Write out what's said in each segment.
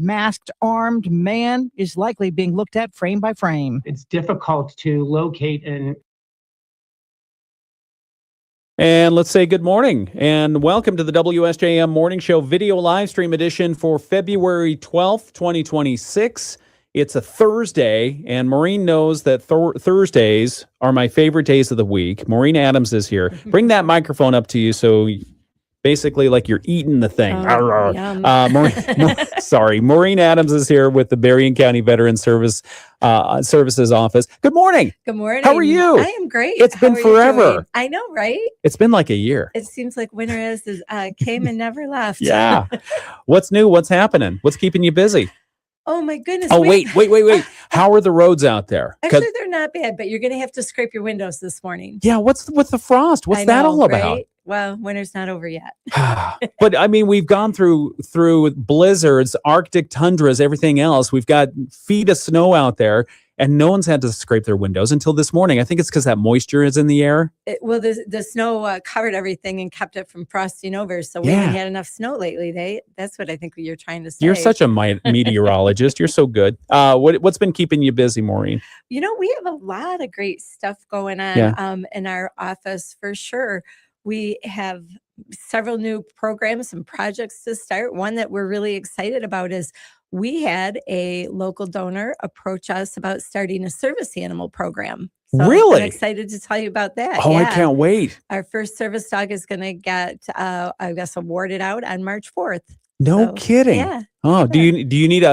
masked, armed man is likely being looked at frame by frame. It's difficult to locate And let's say good morning and welcome to the WSJM Morning Show video live stream edition for February 12th, 2026. It's a Thursday, and Maureen knows that Thursdays are my favorite days of the week. Maureen Adams is here. Bring that microphone up to you so basically like you're eating the thing. Maureen Adams is here with the Berrien County Veteran Services office. Good morning. Good morning. How are you? I am great. It's been forever. I know, right? It's been like a year. It seems like winter came and never left. Yeah. What's new? What's happening? What's keeping you busy? Oh my goodness. Oh, wait. How are the roads out there? Actually, they're not bad, but you're going to have to scrape your windows this morning. Yeah. What's with the frost? What's that all about? Right? Well, winter's not over yet. But I mean, we've gone through blizzards, Arctic tundras, everything else. We've got feet of snow out there, and no one's had to scrape their windows until this morning. I think it's because that moisture is in the air. The snow covered everything and kept it from frosting over. So we haven't had enough snow lately. That's what I think you're trying to say. You're such a meteorologist. You're so good. What's been keeping you busy, Maureen? You know, we have a lot of great stuff going on in our office for sure. We have several new programs and projects to start. One that we're really excited about is we had a local donor approach us about starting a service animal program. So really? I'm excited to tell you about that. Oh, yeah. I can't wait. Our first service dog is going to get, awarded out on March 4th. No kidding. Yeah. Oh, do you need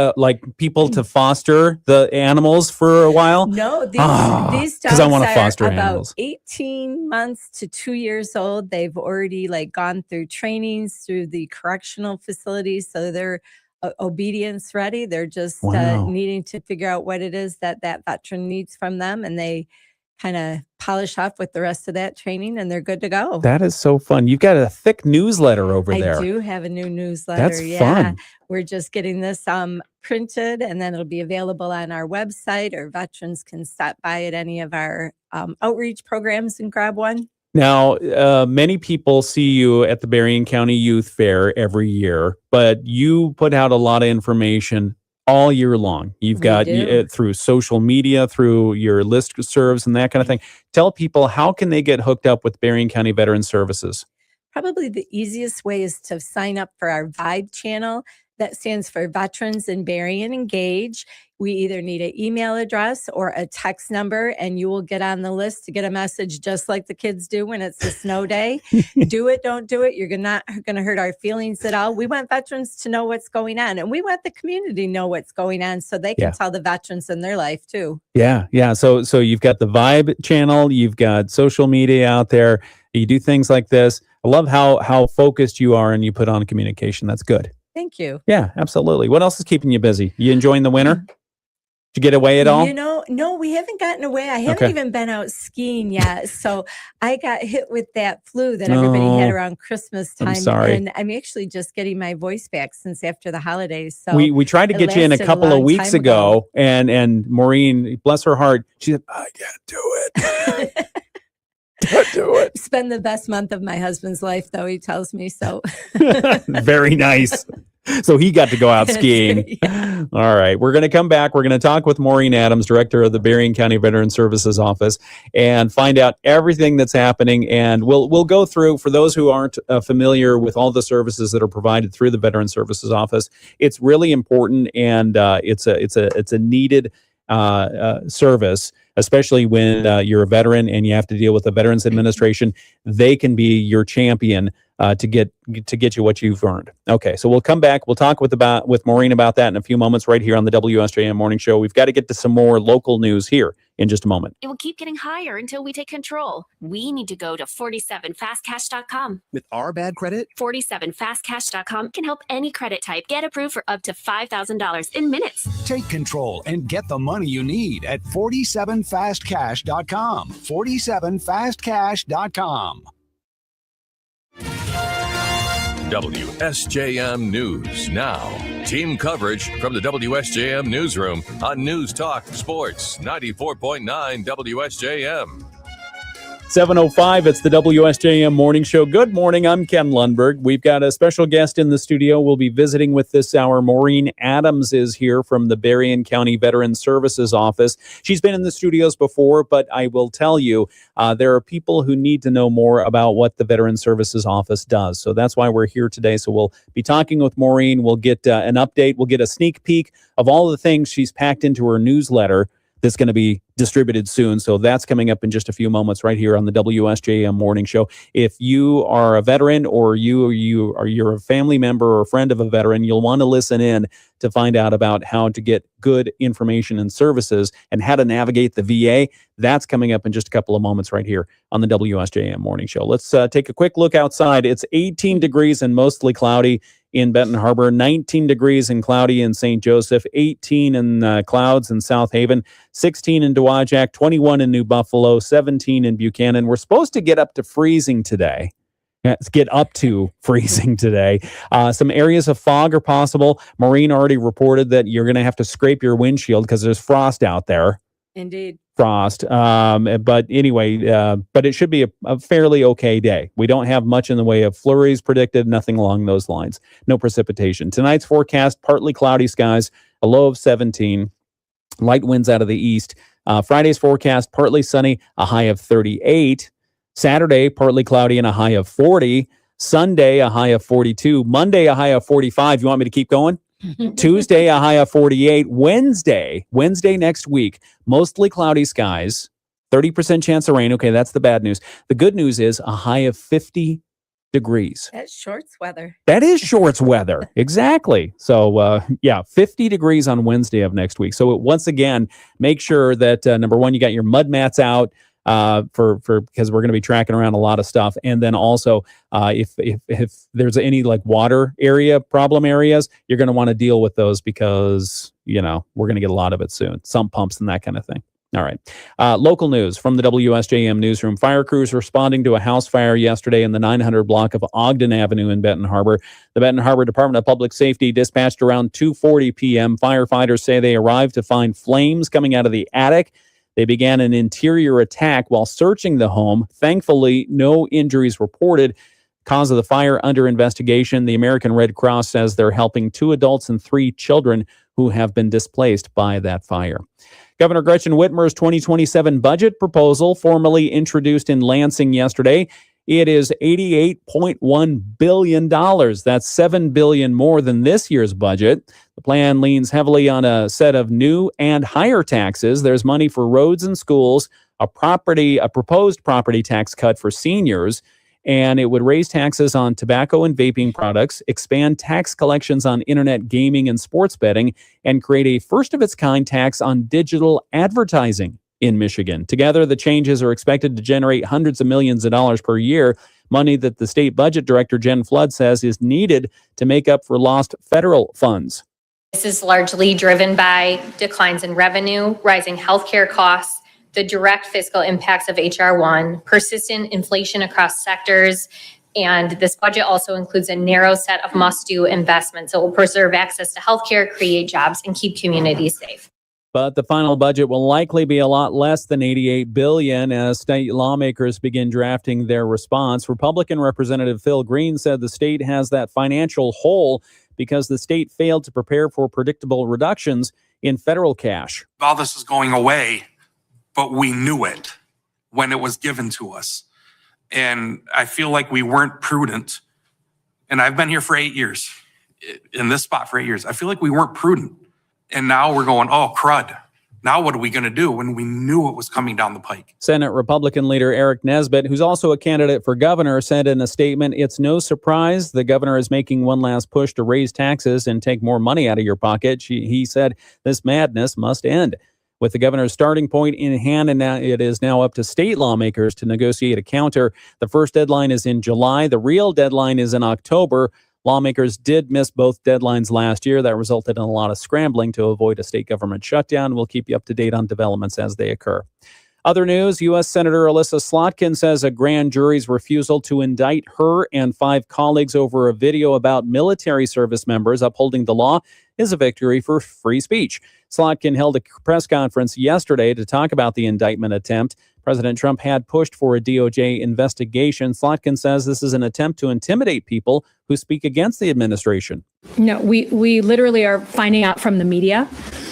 people to foster the animals for a while? No, these dogs I want to foster about animals. 18 months to 2 years old. They've already gone through trainings through the correctional facilities, so they're obedience ready. They're just needing to figure out what it is that veteran needs from them, and they kind of polish off with the rest of that training, and they're good to go. That is so fun. You've got a thick newsletter over there. I do have a new newsletter. That's fun. We're just getting this printed, and then it'll be available on our website, or veterans can stop by at any of our outreach programs and grab one. Now, many people see you at the Berrien County Youth Fair every year, but you put out a lot of information all year long. You've got through social media, through your listservs and that kind of thing. Tell people, how can they get hooked up with Berrien County Veteran Services? Probably the easiest way is to sign up for our Vibe channel. That stands for Veterans in Berrien Engage. We either need an email address or a text number, and you will get on the list to get a message just like the kids do when it's a snow day. Do it, don't do it. You're not going to hurt our feelings at all. We want veterans to know what's going on, and we want the community to know what's going on so they can tell the veterans in their life too. Yeah. So you've got the Vibe channel, you've got social media out there. You do things like this. I love how focused you are and you put on communication. That's good. Thank you. Yeah, absolutely. What else is keeping you busy? You enjoying the winter? Did you get away at all? No, we haven't gotten away. I haven't even been out skiing yet. So I got hit with that flu that everybody had around Christmas time. I'm sorry. And I'm actually just getting my voice back since after the holidays. So we tried to get you in a couple of weeks ago. And Maureen, bless her heart, she said, I can't do it. Can't do it. Spend the best month of my husband's life, though, he tells me so. Very nice. So he got to go out skiing. All right. We're going to come back. We're going to talk with Maureen Adams, director of the Berrien County Veteran Services office, and find out everything that's happening. And we'll go through, for those who aren't familiar with all the services that are provided through the Veteran Services office. It's really important, and it's a needed service, especially when you're a veteran and you have to deal with the Veterans Administration. They can be your champion to get you what you've earned. Okay, so we'll come back. We'll talk with Maureen about that in a few moments right here on the WSJM Morning Show. We've got to get to some more local news here in just a moment. It will keep getting higher until we take control. We need to go to 47fastcash.com. With our bad credit? 47fastcash.com can help any credit type get approved for up to $5,000 in minutes. Take control and get the money you need at 47fastcash.com. 47fastcash.com. WSJM News Now. Team coverage from the WSJM Newsroom on News Talk Sports 94.9 WSJM. 7:05, it's the WSJM Morning Show. Good morning, I'm Ken Lundberg. We've got a special guest in the studio we'll be visiting with this hour. Maureen Adams is here from the Berrien County Veteran Services office. She's been in the studios before, but I will tell you, there are people who need to know more about what the Veteran Services office does. So that's why we're here today. So we'll be talking with Maureen. We'll get an update. We'll get a sneak peek of all the things she's packed into her newsletter that's going to be distributed soon. So that's coming up in just a few moments right here on the WSJM Morning Show. If you are a veteran or you're a family member or a friend of a veteran, you'll want to listen in to find out about how to get good information and services and how to navigate the VA. That's coming up in just a couple of moments right here on the WSJM Morning Show. Let's take a quick look outside. It's 18 degrees and mostly cloudy in Benton Harbor, 19 degrees and cloudy in St. Joseph, 18 in clouds in South Haven, 16 in Dowagiac, 21 in New Buffalo, 17 in Buchanan. We're supposed to get up to freezing today. Some areas of fog are possible. Maureen already reported that you're going to have to scrape your windshield because there's frost out there. Indeed. Frost. But anyway, but it should be a fairly okay day. We don't have much in the way of flurries predicted, nothing along those lines. No precipitation. Tonight's forecast, partly cloudy skies, a low of 17, light winds out of the east. Friday's forecast, partly sunny, a high of 38. Saturday, partly cloudy and a high of 40. Sunday, a high of 42. Monday, a high of 45. You want me to keep going? Tuesday, a high of 48. Wednesday next week, mostly cloudy skies, 30% chance of rain. Okay, that's the bad news. The good news is a high of 50 degrees. That's shorts weather. That is shorts weather. Exactly. So, 50 degrees on Wednesday of next week. So once again, make sure that, number one, you got your mud mats out. Because we're going to be tracking around a lot of stuff. And then also, if there's any like water problem areas, you're going to want to deal with those because, we're going to get a lot of it soon. Sump pumps and that kind of thing. All right. Local news from the WSJM newsroom. Fire crews responding to a house fire yesterday in the 900 block of Ogden Avenue in Benton Harbor. The Benton Harbor Department of Public Safety dispatched around 2:40 p.m. Firefighters say they arrived to find flames coming out of the attic. They began an interior attack while searching the home. Thankfully, no injuries reported. Cause of the fire under investigation. The American Red Cross says they're helping 2 adults and 3 children who have been displaced by that fire. Governor Gretchen Whitmer's 2027 budget proposal, formally introduced in Lansing yesterday. It is $88.1 billion. That's $7 billion more than this year's budget. The plan leans heavily on a set of new and higher taxes. There's money for roads and schools, a proposed property tax cut for seniors, and it would raise taxes on tobacco and vaping products, expand tax collections on internet gaming and sports betting, and create a first-of-its-kind tax on digital advertising in Michigan. Together, the changes are expected to generate hundreds of millions of dollars per year, money that the state budget director, Jen Flood, says is needed to make up for lost federal funds. This is largely driven by declines in revenue, rising healthcare costs, the direct fiscal impacts of HR 1, persistent inflation across sectors, and this budget also includes a narrow set of must-do investments that will preserve access to healthcare, create jobs, and keep communities safe. But the final budget will likely be a lot less than $88 billion as state lawmakers begin drafting their response. Republican Representative Phil Green said the state has that financial hole because the state failed to prepare for predictable reductions in federal cash. All this is going away, but we knew it when it was given to us. And I feel like we weren't prudent. And I've been here for 8 years, in this spot for 8 years. I feel like we weren't prudent. And now we're going, oh, crud. Now what are we going to do when we knew it was coming down the pike? Senate Republican leader Eric Nesbitt, who's also a candidate for governor, said in a statement, "It's no surprise the governor is making one last push to raise taxes and take more money out of your pocket." He said this madness must end. With the governor's starting point in hand, and now it is now up to state lawmakers to negotiate a counter. The first deadline is in July. The real deadline is in October. Lawmakers did miss both deadlines last year. That resulted in a lot of scrambling to avoid a state government shutdown. We'll keep you up to date on developments as they occur. Other news, U.S. Senator Alyssa Slotkin says a grand jury's refusal to indict her and 5 colleagues over a video about military service members upholding the law is a victory for free speech. Slotkin held a press conference yesterday to talk about the indictment attempt. President Trump had pushed for a DOJ investigation. Slotkin says this is an attempt to intimidate people who speak against the administration. No, we literally are finding out from the media,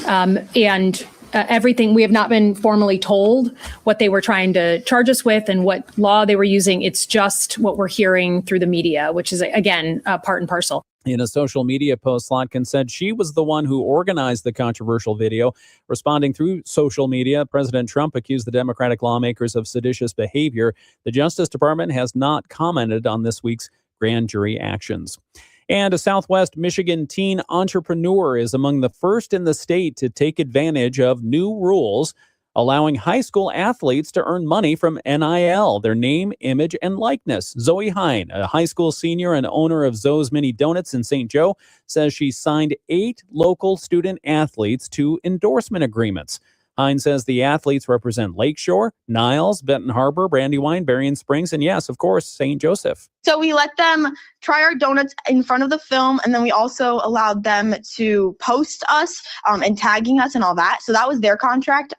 and everything. We have not been formally told what they were trying to charge us with and what law they were using. It's just what we're hearing through the media, which is, again, part and parcel. In a social media post, Slotkin said she was the one who organized the controversial video. Responding through social media, President Trump accused the Democratic lawmakers of seditious behavior. The Justice Department has not commented on this week's grand jury actions. And a Southwest Michigan teen entrepreneur is among the first in the state to take advantage of new rules allowing high school athletes to earn money from NIL, their name, image, and likeness. Zoe Hine, a high school senior and owner of Zoe's Mini Donuts in St. Joe, says she signed 8 local student athletes to endorsement agreements. Hine says the athletes represent Lakeshore, Niles, Benton Harbor, Brandywine, Berrien Springs, and yes, of course, St. Joseph. So we let them try our donuts in front of the film, and then we also allowed them to post us and tagging us and all that. So that was their contract.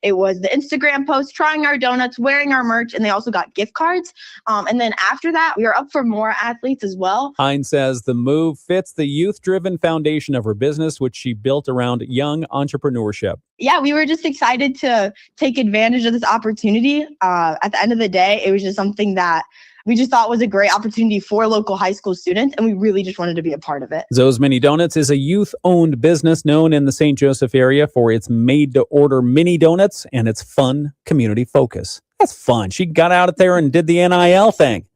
It was the Instagram post, trying our donuts, wearing our merch, and they also got gift cards. And then after that, we are up for more athletes as well. Hine says the move fits the youth-driven foundation of her business, which she built around young entrepreneurship. Yeah, we were just excited to take advantage of this opportunity. At the end of the day, it was just something that we just thought was a great opportunity for local high school students, and we really just wanted to be a part of it. Zoe's Mini Donuts is a youth-owned business known in the St. Joseph area for its made-to-order mini donuts and its fun community focus. That's fun. She got out there and did the NIL thing.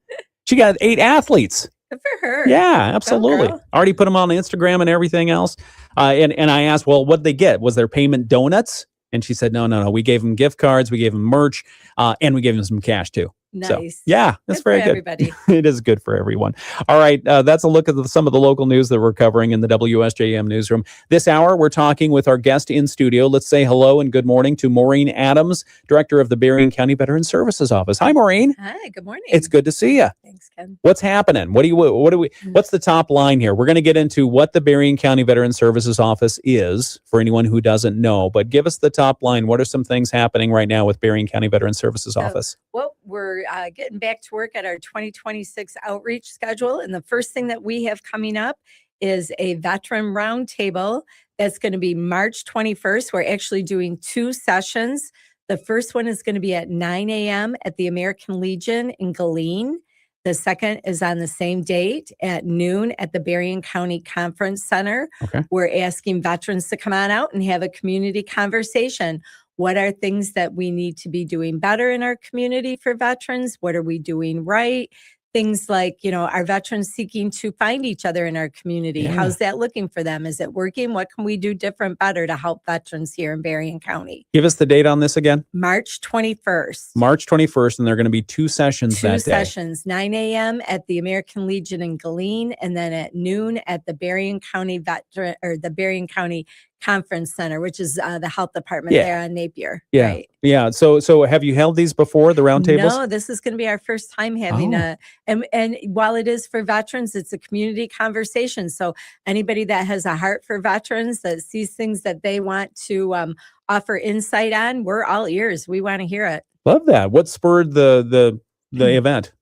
She got 8 athletes. Good for her. Yeah, absolutely. Already put them on Instagram and everything else. And I asked, well, what did they get? Was their payment donuts? And she said, no. We gave them gift cards, we gave them merch, and we gave them some cash too. Nice. So, yeah, that's very good. Everybody. It is good for everyone. All right. That's a look at some of the local news that we're covering in the WSJM newsroom. This hour, we're talking with our guest in studio. Let's say hello and good morning to Maureen Adams, Director of the Berrien County Veteran Services Office. Hi, Maureen. Hi, good morning. It's good to see you. Thanks, Ken. What's happening? What's the top line here? We're going to get into what the Berrien County Veteran Services Office is for anyone who doesn't know, but give us the top line. What are some things happening right now with Berrien County Veteran Services Office? Well, we're getting back to work at our 2026 outreach schedule. And the first thing that we have coming up is a veteran roundtable that's going to be March 21st. We're actually doing 2 sessions. The first one is going to be at 9 a.m. at the American Legion in Galeen. The second is on the same date at noon at the Berrien County Conference Center. Okay. We're asking veterans to come on out and have a community conversation. What are things that we need to be doing better in our community for veterans? What are we doing right? Things like, are veterans seeking to find each other in our community? Yeah. How's that looking for them? Is it working? What can we do different, better to help veterans here in Berrien County? Give us the date on this again. March 21st. March 21st, and there are going to be 2 sessions that day. 2 sessions, 9 a.m. at the American Legion in Galeen, and then at noon at the Berrien County the Berrien County Conference Center, which is the health department there on Napier. Yeah. Right? Yeah. So have you held these before, the roundtables? No, this is going to be our first time having and while it is for veterans, it's a community conversation. So anybody that has a heart for veterans, that sees things that they want to offer insight on, we're all ears. We want to hear it. Love that. What spurred the event?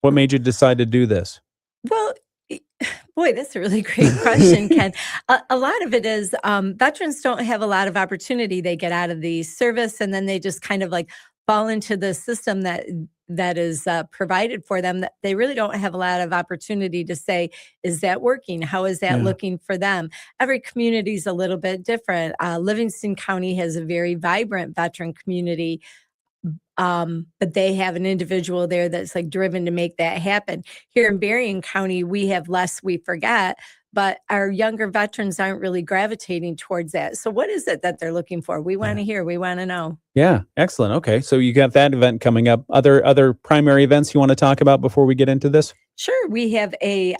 What made you decide to do this? Well, boy, that's a really great question, Ken. A lot of it is veterans don't have a lot of opportunity. They get out of the service and then they just kind of like fall into the system that is provided for them, that they really don't have a lot of opportunity to say, is that working? How is that looking for them? Every community is a little bit different. Livingston County has a very vibrant veteran community. But they have an individual there that's like driven to make that happen. Here in Berrien County, we have less we forget, but our younger veterans aren't really gravitating towards that. So what is it that they're looking for? We want to hear, we want to know. Yeah, excellent. Okay, so you got that event coming up. Other primary events you want to talk about before we get into this? Sure. We have a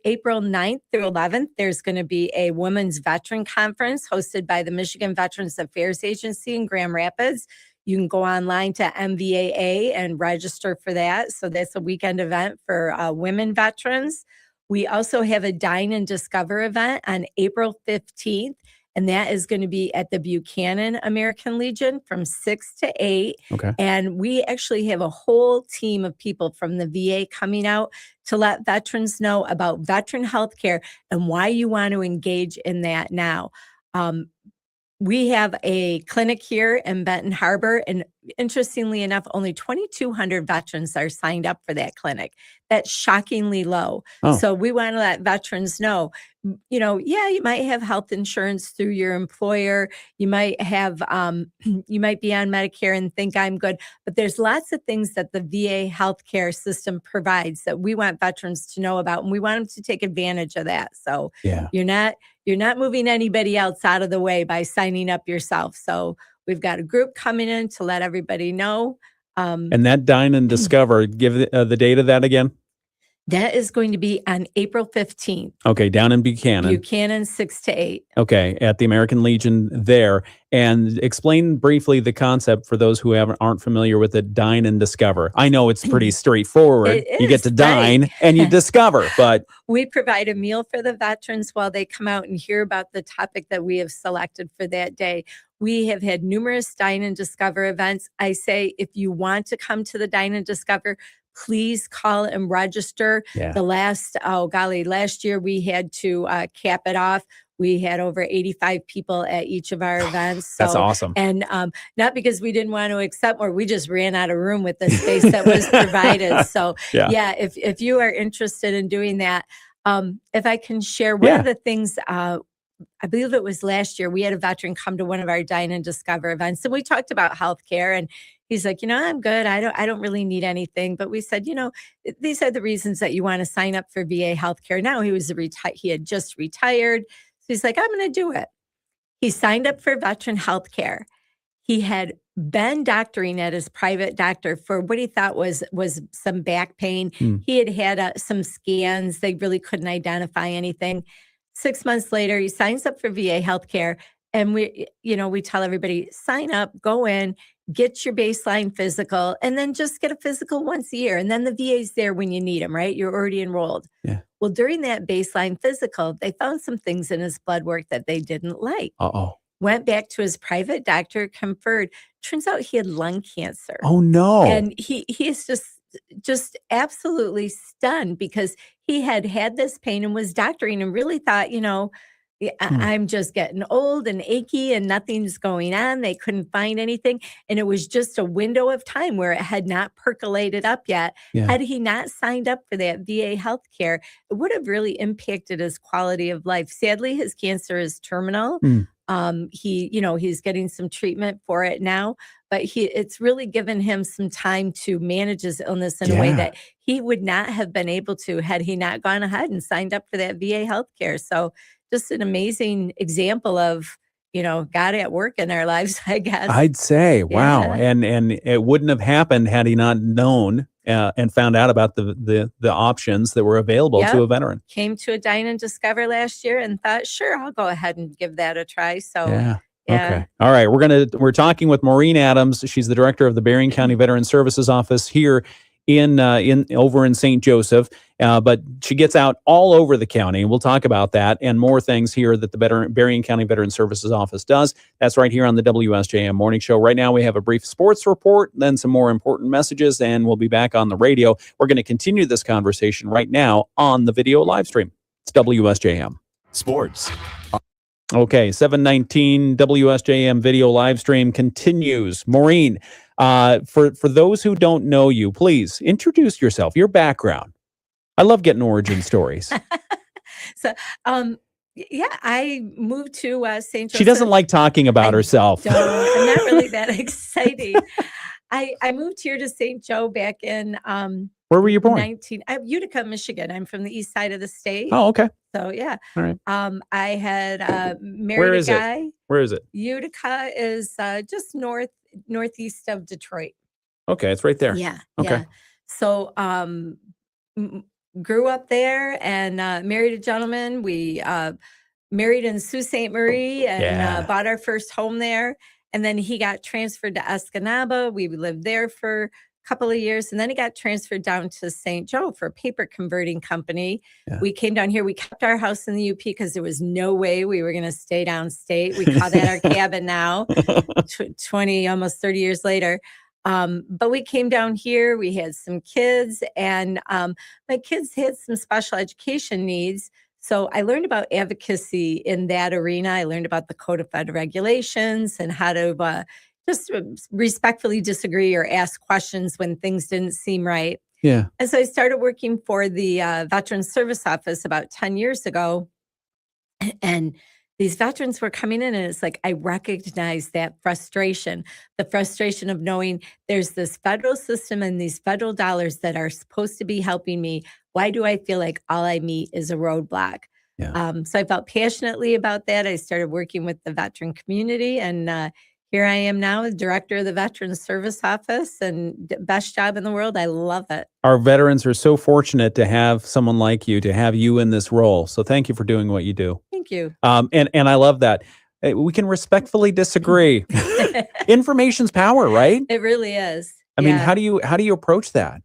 April 9th through 11th, there's going to be a Women's Veteran Conference hosted by the Michigan Veterans Affairs Agency in Grand Rapids. You can go online to MVAA and register for that. So that's a weekend event for women veterans. We also have a Dine and Discover event on April 15th. And that is going to be at the Buchanan American Legion from 6 to 8. Okay. And we actually have a whole team of people from the VA coming out to let veterans know about veteran health care and why you want to engage in that now. We have a clinic here in Benton Harbor, and interestingly enough, only 2,200 veterans are signed up for that clinic. That's shockingly low. Oh. So we want to let veterans know, you know, yeah, you might have health insurance through your employer. You might have, you might be on Medicare and think I'm good, but there's lots of things that the VA healthcare system provides that we want veterans to know about, and we want them to take advantage of that. So Yeah. you're not moving anybody else out of the way by signing up yourself. So we've got a group coming in to let everybody know. And that Dine and Discover, give the date of that again. That is going to be on April 15th. Okay, down in Buchanan. Buchanan, 6 to 8. Okay, at the American Legion there. And explain briefly the concept for those who aren't familiar with it, Dine and Discover. I know it's pretty straightforward. It You get is, to dine right. and you discover, but We provide a meal for the veterans while they come out and hear about the topic that we have selected for that day. We have had numerous Dine and Discover events. I say, if you want to come to the Dine and Discover, please call and register. Yeah. Last year we had to cap it off. We had over 85 people at each of our events. That's awesome. And not because we didn't want to accept more, we just ran out of room with the space that was provided. So yeah, if you are interested in doing that, if I can share one of the things, I believe it was last year, we had a veteran come to one of our Dine and Discover events, and we talked about healthcare, and he's like, I'm good. I don't really need anything. But we said, these are the reasons that you want to sign up for VA healthcare. Now he had just retired. So he's like, I'm going to do it. He signed up for veteran healthcare. He had been doctoring at his private doctor for what he thought was some back pain. He had some scans. They really couldn't identify anything. 6 months later, he signs up for VA healthcare. And we tell everybody, sign up, go in, get your baseline physical, and then just get a physical once a year. And then the VA's there when you need them, right? You're already enrolled. Yeah. Well, during that baseline physical, they found some things in his blood work that they didn't like. Uh-oh. Went back to his private doctor, conferred. Turns out he had lung cancer. Oh, no. And he is just absolutely stunned because he had this pain and was doctoring and really thought, I'm just getting old and achy and nothing's going on. They couldn't find anything. And it was just a window of time where it had not percolated up yet. Yeah. Had he not signed up for that VA healthcare, it would have really impacted his quality of life. Sadly, his cancer is terminal. He's getting some treatment for it now, but it's really given him some time to manage his illness in a way that he would not have been able to had he not gone ahead and signed up for that VA healthcare. So just an amazing example of, God at work in our lives, I guess. I'd say, wow. Yeah. And it wouldn't have happened had he not known and found out about the options that were available to a veteran. Came to a Dine and Discover last year and thought, sure, I'll go ahead and give that a try. So Yeah. Okay. All right. We're talking with Maureen Adams. She's the director of the Berrien County Veteran Services office here over in St. Joseph. But she gets out all over the county. We'll talk about that and more things here that the Berrien County Veteran Services office does. That's right here on the WSJM Morning Show. Right now, we have a brief sports report, then some more important messages, and we'll be back on the radio. We're going to continue this conversation right now on the video live stream. It's WSJM. Sports. Okay, 719 WSJM video live stream continues. Maureen, for those who don't know you, please introduce yourself, your background. I love getting origin stories. So, I moved to St. Joseph. She doesn't like talking about herself. I'm not really that exciting. I moved here to St. Joe back in Where were you born? Utica, Michigan. I'm from the east side of the state. Oh, okay. So yeah. All right. I had married Where a is guy. it? Where is it? Utica is just northeast of Detroit. Okay, it's right there. Yeah. Okay. Yeah. So grew up there and married a gentleman. We married in Sault Ste. Marie and bought our first home there. And then he got transferred to Escanaba. We lived there for a couple of years. And then he got transferred down to St. Joe for a paper converting company. Yeah. We came down here. We kept our house in the UP because there was no way we were going to stay downstate. We call that our cabin now, 20, almost 30 years later. But we came down here. We had some kids, and my kids had some special education needs. So I learned about advocacy in that arena. I learned about the Code of Federal Regulations and how to just respectfully disagree or ask questions when things didn't seem right. Yeah. And so I started working for the Veteran Service Office about 10 years ago. And these veterans were coming in, and it's like, I recognize that frustration, the frustration of knowing there's this federal system and these federal dollars that are supposed to be helping me. Why do I feel like all I meet is a roadblock? Yeah. So I felt passionately about that. I started working with the veteran community, and here I am now as director of the Veteran Service Office, and best job in the world. I love it. Our veterans are so fortunate to have someone like you, to have you in this role. So thank you for doing what you do. Thank you. And I love that. We can respectfully disagree. Information's power, right? It really is. I mean, how do you approach that?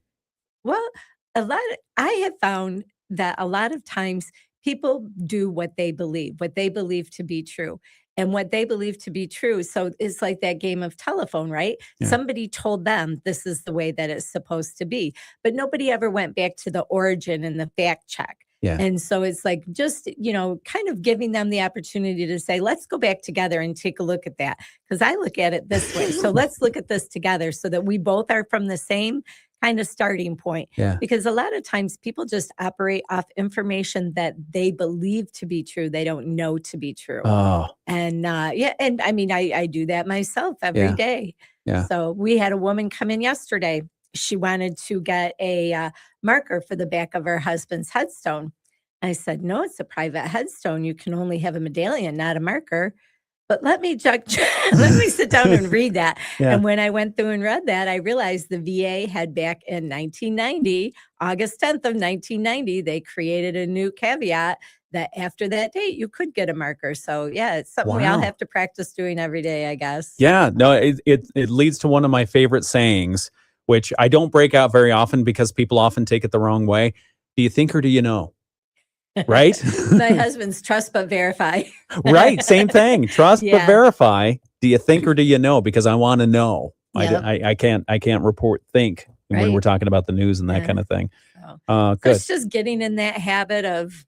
Well, I have found that a lot of times people do what they believe to be true. And what they believe to be true. So it's like that game of telephone, right? Yeah. Somebody told them this is the way that it's supposed to be, but nobody ever went back to the origin and the fact check. Yeah. And so it's like just, kind of giving them the opportunity to say, let's go back together and take a look at that. Because I look at it this way. So let's look at this together so that we both are from the same kind of starting point. Yeah. Because a lot of times people just operate off information that they believe to be true. They don't know to be true. Oh. And and I mean, I do that myself every day. Yeah. So we had a woman come in yesterday. She wanted to get a marker for the back of her husband's headstone. I said, no, it's a private headstone. You can only have a medallion, not a marker. But let me let me sit down and read that. Yeah. And when I went through and read that, I realized the VA had back in 1990, August 10th of 1990, they created a new caveat that after that date, you could get a marker. So yeah, it's something we all have to practice doing every day, I guess. Yeah, no, it leads to one of my favorite sayings, which I don't break out very often because people often take it the wrong way. Do you think or do you know? Right? My husband's trust but verify. Right. Same thing. Trust Yeah. but verify. Do you think or do you know? Because I want to know. Yep. I can't report when Right. we're talking about the news and that Yeah. kind of thing. So Good. it's just getting in that habit of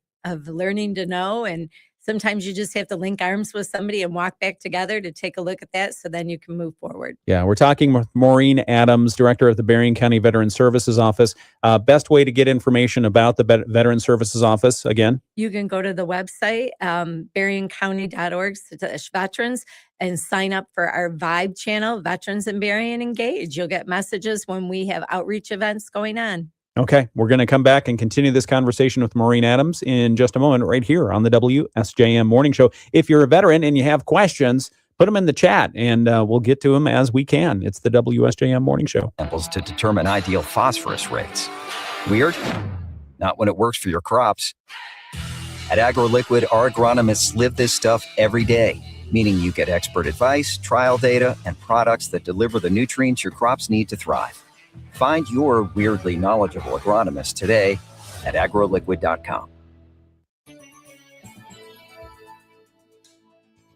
learning to know. And sometimes you just have to link arms with somebody and walk back together to take a look at that. So then you can move forward. Yeah, we're talking with Maureen Adams, director of the Berrien County Veteran Services Office. Best way to get information about the Veteran Services Office, again? You can go to the website, berriencounty.org/veterans, and sign up for our Vibe channel, Veterans in Berrien Engage. You'll get messages when we have outreach events going on. Okay, we're going to come back and continue this conversation with Maureen Adams in just a moment right here on the WSJM Morning Show. If you're a veteran and you have questions, put them in the chat and we'll get to them as we can. It's the WSJM Morning Show. Samples to determine ideal phosphorus rates. Weird? Not when it works for your crops. At AgroLiquid, our agronomists live this stuff every day, meaning you get expert advice, trial data, and products that deliver the nutrients your crops need to thrive. Find your weirdly knowledgeable agronomist today at agroliquid.com.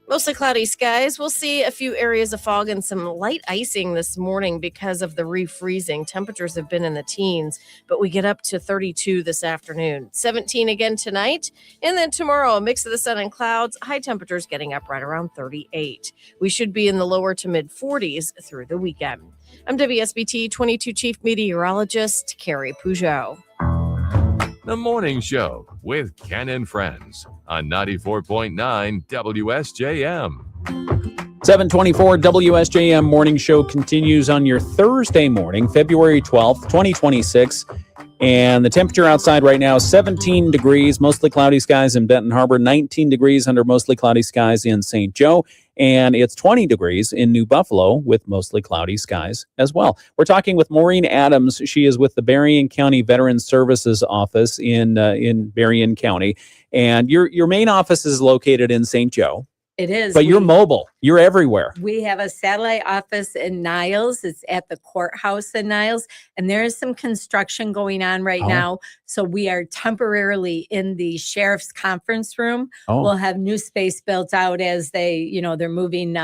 Mostly cloudy skies. We'll see a few areas of fog and some light icing this morning because of the refreezing. Temperatures have been in the teens, but we get up to 32 this afternoon. 17 again tonight. And then tomorrow, a mix of the sun and clouds. High temperatures getting up right around 38. We should be in the lower to mid 40s through the weekend. I'm WSBT 22 Chief Meteorologist Carrie Peugeot. The Morning Show with Ken and Friends on 94.9 WSJM. 724 WSJM Morning Show continues on your Thursday morning, February 12th, 2026. And the temperature outside right now is 17 degrees, mostly cloudy skies in Benton Harbor, 19 degrees under mostly cloudy skies in St. Joe, and it's 20 degrees in New Buffalo with mostly cloudy skies as well. We're talking with Maureen Adams. She is with the Berrien County Veteran Services Office in Berrien County. And your main office is located in St. Joe. It is. But you're mobile. You're everywhere. We have a satellite office in Niles. It's at the courthouse in Niles. And there is some construction going on right now. So we are temporarily in the sheriff's conference room. We'll have new space built out as they're moving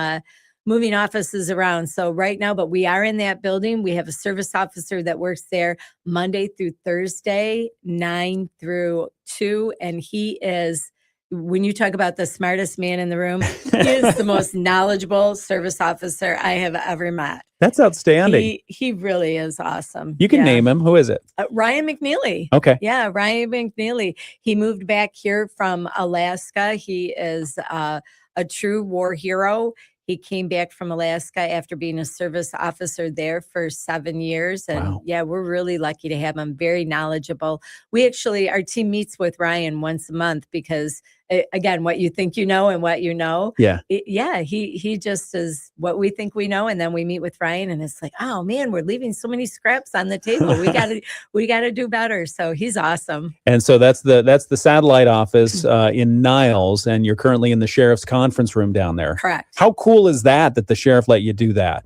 offices around. So right now, but we are in that building. We have a service officer that works there Monday through Thursday, 9 through 2. And he is, when you talk about the smartest man in the room, he is the most knowledgeable service officer I have ever met. That's outstanding. He really is awesome. You can name him. Who is it? Ryan McNeely. Okay. Yeah, Ryan McNeely. He moved back here from Alaska. He is a true war hero. He came back from Alaska after being a service officer there for 7 years. And yeah, we're really lucky to have him. Very knowledgeable. Our team meets with Ryan once a month because, again, what you think you know and what you know. Yeah. He just is what we think we know. And then we meet with Ryan and it's like, oh man, we're leaving so many scraps on the table. We gotta do better. So he's awesome. And so that's the satellite office in Niles, and you're currently in the sheriff's conference room down there. Correct. How cool is that the sheriff let you do that?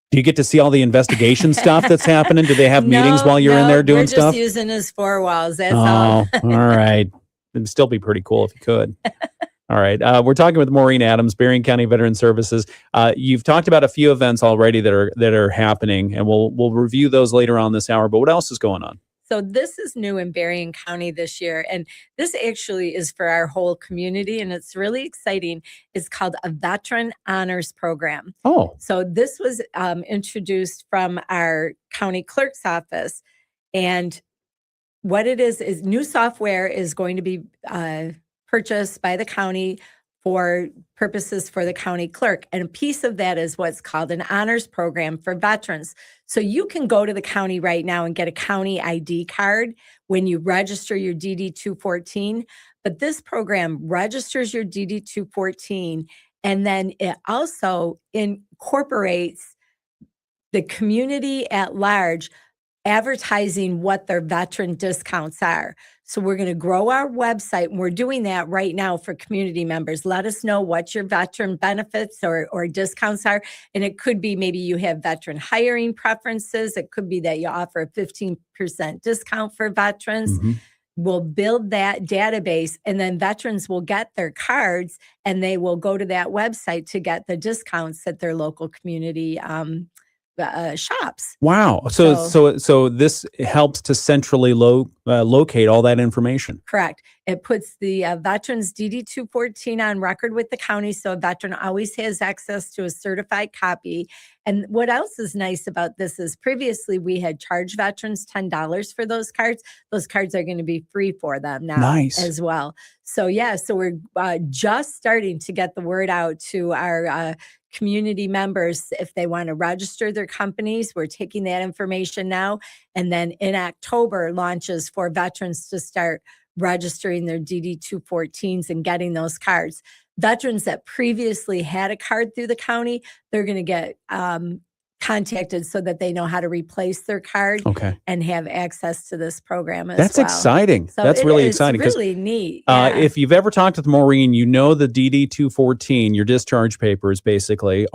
Do you get to see all the investigation stuff that's happening? Do they have meetings while you're in there doing stuff? We're just using his 4 walls. That's all. All right. It'd still be pretty cool if you could. All right. We're talking with Maureen Adams, Berrien County Veteran Services. You've talked about a few events already that are happening, and we'll review those later on this hour. But what else is going on? So this is new in Berrien County this year, and this actually is for our whole community, and it's really exciting. It's called a Veteran Honors Program. Oh. So this was introduced from our county clerk's office, and what it is new software is going to be purchased by the county for purposes for the county clerk. And a piece of that is what's called an honors program for veterans. So you can go to the county right now and get a county ID card when you register your DD 214. But this program registers your DD 214, and then it also incorporates the community at large advertising what their veteran discounts are. So we're going to grow our website, and we're doing that right now for community members. Let us know what your veteran benefits or discounts are. And it could be maybe you have veteran hiring preferences. It could be that you offer a 15% discount for veterans. Mm-hmm. We'll build that database, and then veterans will get their cards, and they will go to that website to get the discounts at their local community shops. Wow. So this helps to centrally locate all that information. Correct. It puts the veterans DD 214 on record with the county, so a veteran always has access to a certified copy. And what else is nice about this is previously we had charged veterans $10 for those cards. Those cards are going to be free for them now as well. So so we're just starting to get the word out to our community members. If they want to register their companies, we're taking that information now. And then in October launches for veterans to start registering their DD 214s and getting those cards. Veterans that previously had a card through the county, they're going to get contacted so that they know how to replace their card and have access to this program as That's well. exciting. So That's really exciting. It's really neat. If you've ever talked with Maureen, you know the DD 214, your discharge papers basically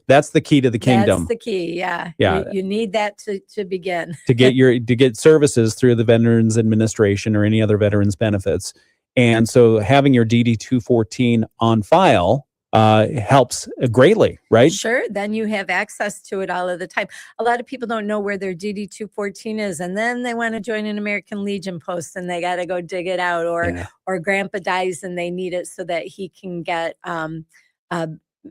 that's the key to the kingdom. That's the key. Yeah. You need that to begin. to get services through the Veterans Administration or any other veterans benefits. And so having your DD 214 on file helps greatly, right? Sure. Then you have access to it all of the time. A lot of people don't know where their DD 214 is, and then they want to join an American Legion post and they got to go dig it out, or grandpa dies and they need it so that he can get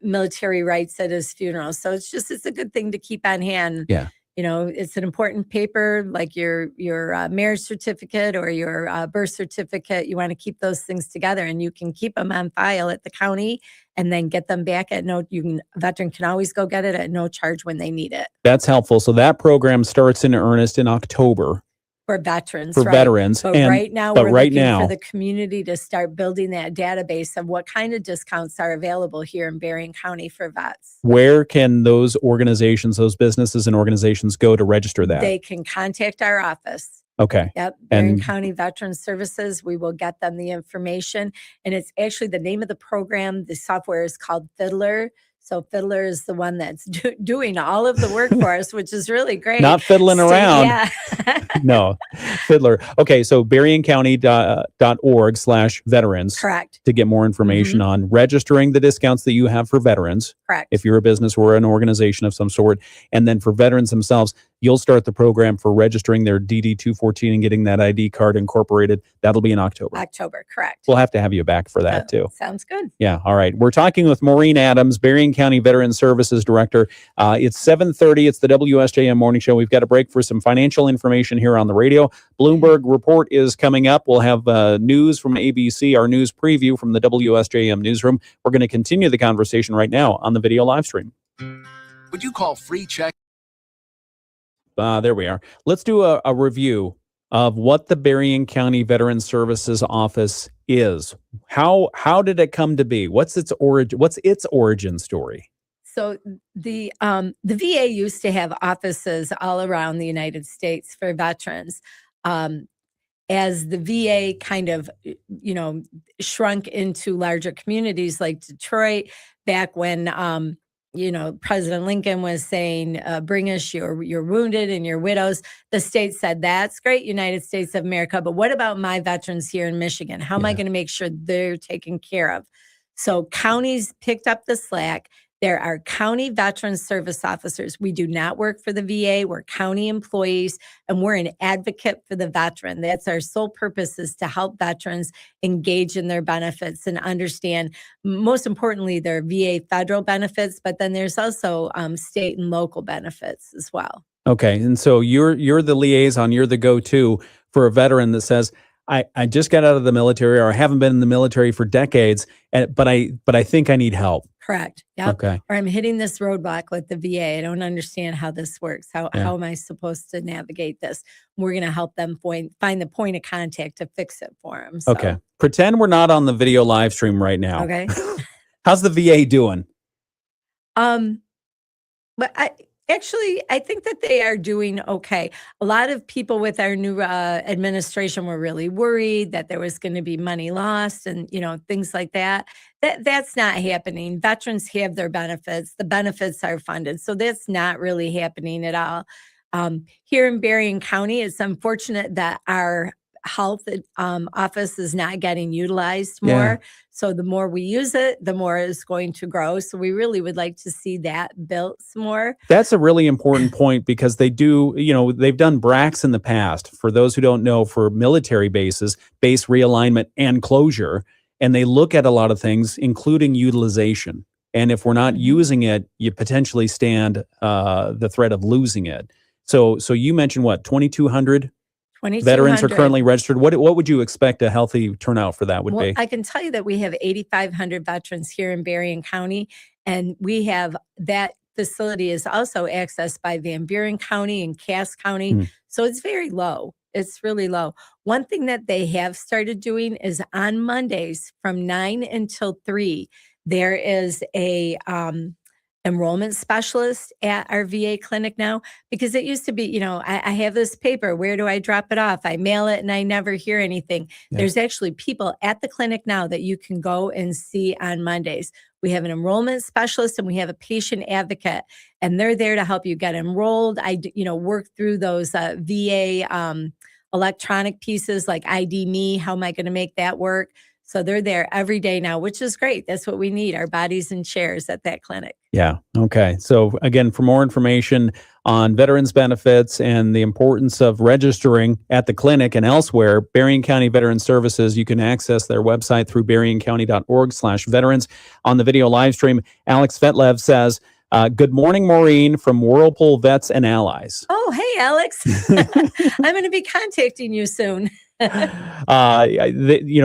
military rights at his funeral. So it's a good thing to keep on hand. Yeah. You know, it's an important paper like your marriage certificate or your birth certificate. You want to keep those things together, and you can keep them on file at the county and then get them back at a veteran can always go get it at no charge when they need it. That's helpful. So that program starts in earnest in October. For veterans. For veterans. But right now, we're looking for the community to start building that database of what kind of discounts are available here in Berrien County for vets. Where can those organizations, those businesses and organizations go to register that? They can contact our office. Okay. Yep. Berrien And County Veteran Services. We will get them the information. And it's actually the name of the program. The software is called Fiddler. So Fiddler is the one that's doing all of the work for us, which is really great. not fiddling around. Yeah. No, Fiddler. Okay, so berriencounty.org/veterans. Correct. To get more information on registering the discounts that you have for veterans. Correct. If you're a business or an organization of some sort. And then for veterans themselves, you'll start the program for registering their DD-214 and getting that ID card incorporated. That'll be in October. October, correct. We'll have to have you back for that too. Sounds good. Yeah. All right. We're talking with Maureen Adams, Berrien County Veteran Services Director. It's 7:30. It's the WSJM Morning Show. We've got a break for some financial information here on the radio. Bloomberg Report is coming up. We'll have news from ABC, our news preview from the WSJM newsroom. We're going to continue the conversation right now on the video live stream. Would you call free check? There we are. Let's do a review of what the Berrien County Veteran Services Office is. How did it come to be? What's its origin story? So the VA used to have offices all around the United States for veterans. As the VA kind of, shrunk into larger communities like Detroit, back when President Lincoln was saying, bring us your wounded and your widows. The state said, that's great, United States of America, but what about my veterans here in Michigan? How am I going to make sure they're taken care of? So counties picked up the slack. There are county veteran service officers. We do not work for the VA. We're county employees, and we're an advocate for the veteran. That's our sole purpose, is to help veterans engage in their benefits and understand, most importantly, their VA federal benefits, but then there's also state and local benefits as well. Okay. And so you're the liaison, you're the go-to for a veteran that says, I just got out of the military, or I haven't been in the military for decades, but I think I need help. Correct. Yep. Okay. Or I'm hitting this roadblock with the VA. I don't understand how this works. How am I supposed to navigate this? We're going to help them find the point of contact to fix it for them. So. Okay. Pretend we're not on the video live stream right now. Okay. How's the VA doing? But I think that they are doing okay. A lot of people with our new administration were really worried that there was going to be money lost and, things like that. That's not happening. Veterans have their benefits. The benefits are funded. So that's not really happening at all. Here in Berrien County, it's unfortunate that our health office is not getting utilized more. Yeah. So the more we use it, the more it's going to grow. So we really would like to see that built some more. That's a really important point, because they do, they've done BRACs in the past. For those who don't know, for military bases, base realignment and closure. And they look at a lot of things, including utilization. And if we're not using it, you potentially stand the threat of losing it. So you mentioned what, 2,200? Veterans are currently registered. What would you expect a healthy turnout for that would be? I can tell you that we have 8,500 veterans here in Berrien County, and we have that facility is also accessed by Van Buren County and Cass County. So it's very low. It's really low. One thing that they have started doing is on Mondays from 9 until 3, there is a enrollment specialist at our VA clinic now, because it used to be, I have this paper, where do I drop it off? I mail it and I never hear anything. Yeah. There's actually people at the clinic now that you can go and see on Mondays. We have an enrollment specialist and we have a patient advocate, and they're there to help you get enrolled. I work through those VA electronic pieces like ID Me. How am I going to make that work? So they're there every day now, which is great. That's what we need, our bodies and chairs at that clinic. Yeah. Okay. So again, for more information on veterans benefits and the importance of registering at the clinic and elsewhere, Berrien County Veteran Services, you can access their website through berriencounty.org/veterans. On the video live stream, Alex Vetlev says, good morning, Maureen, from Whirlpool Vets and Allies. Oh, hey, Alex. I'm going to be contacting you soon.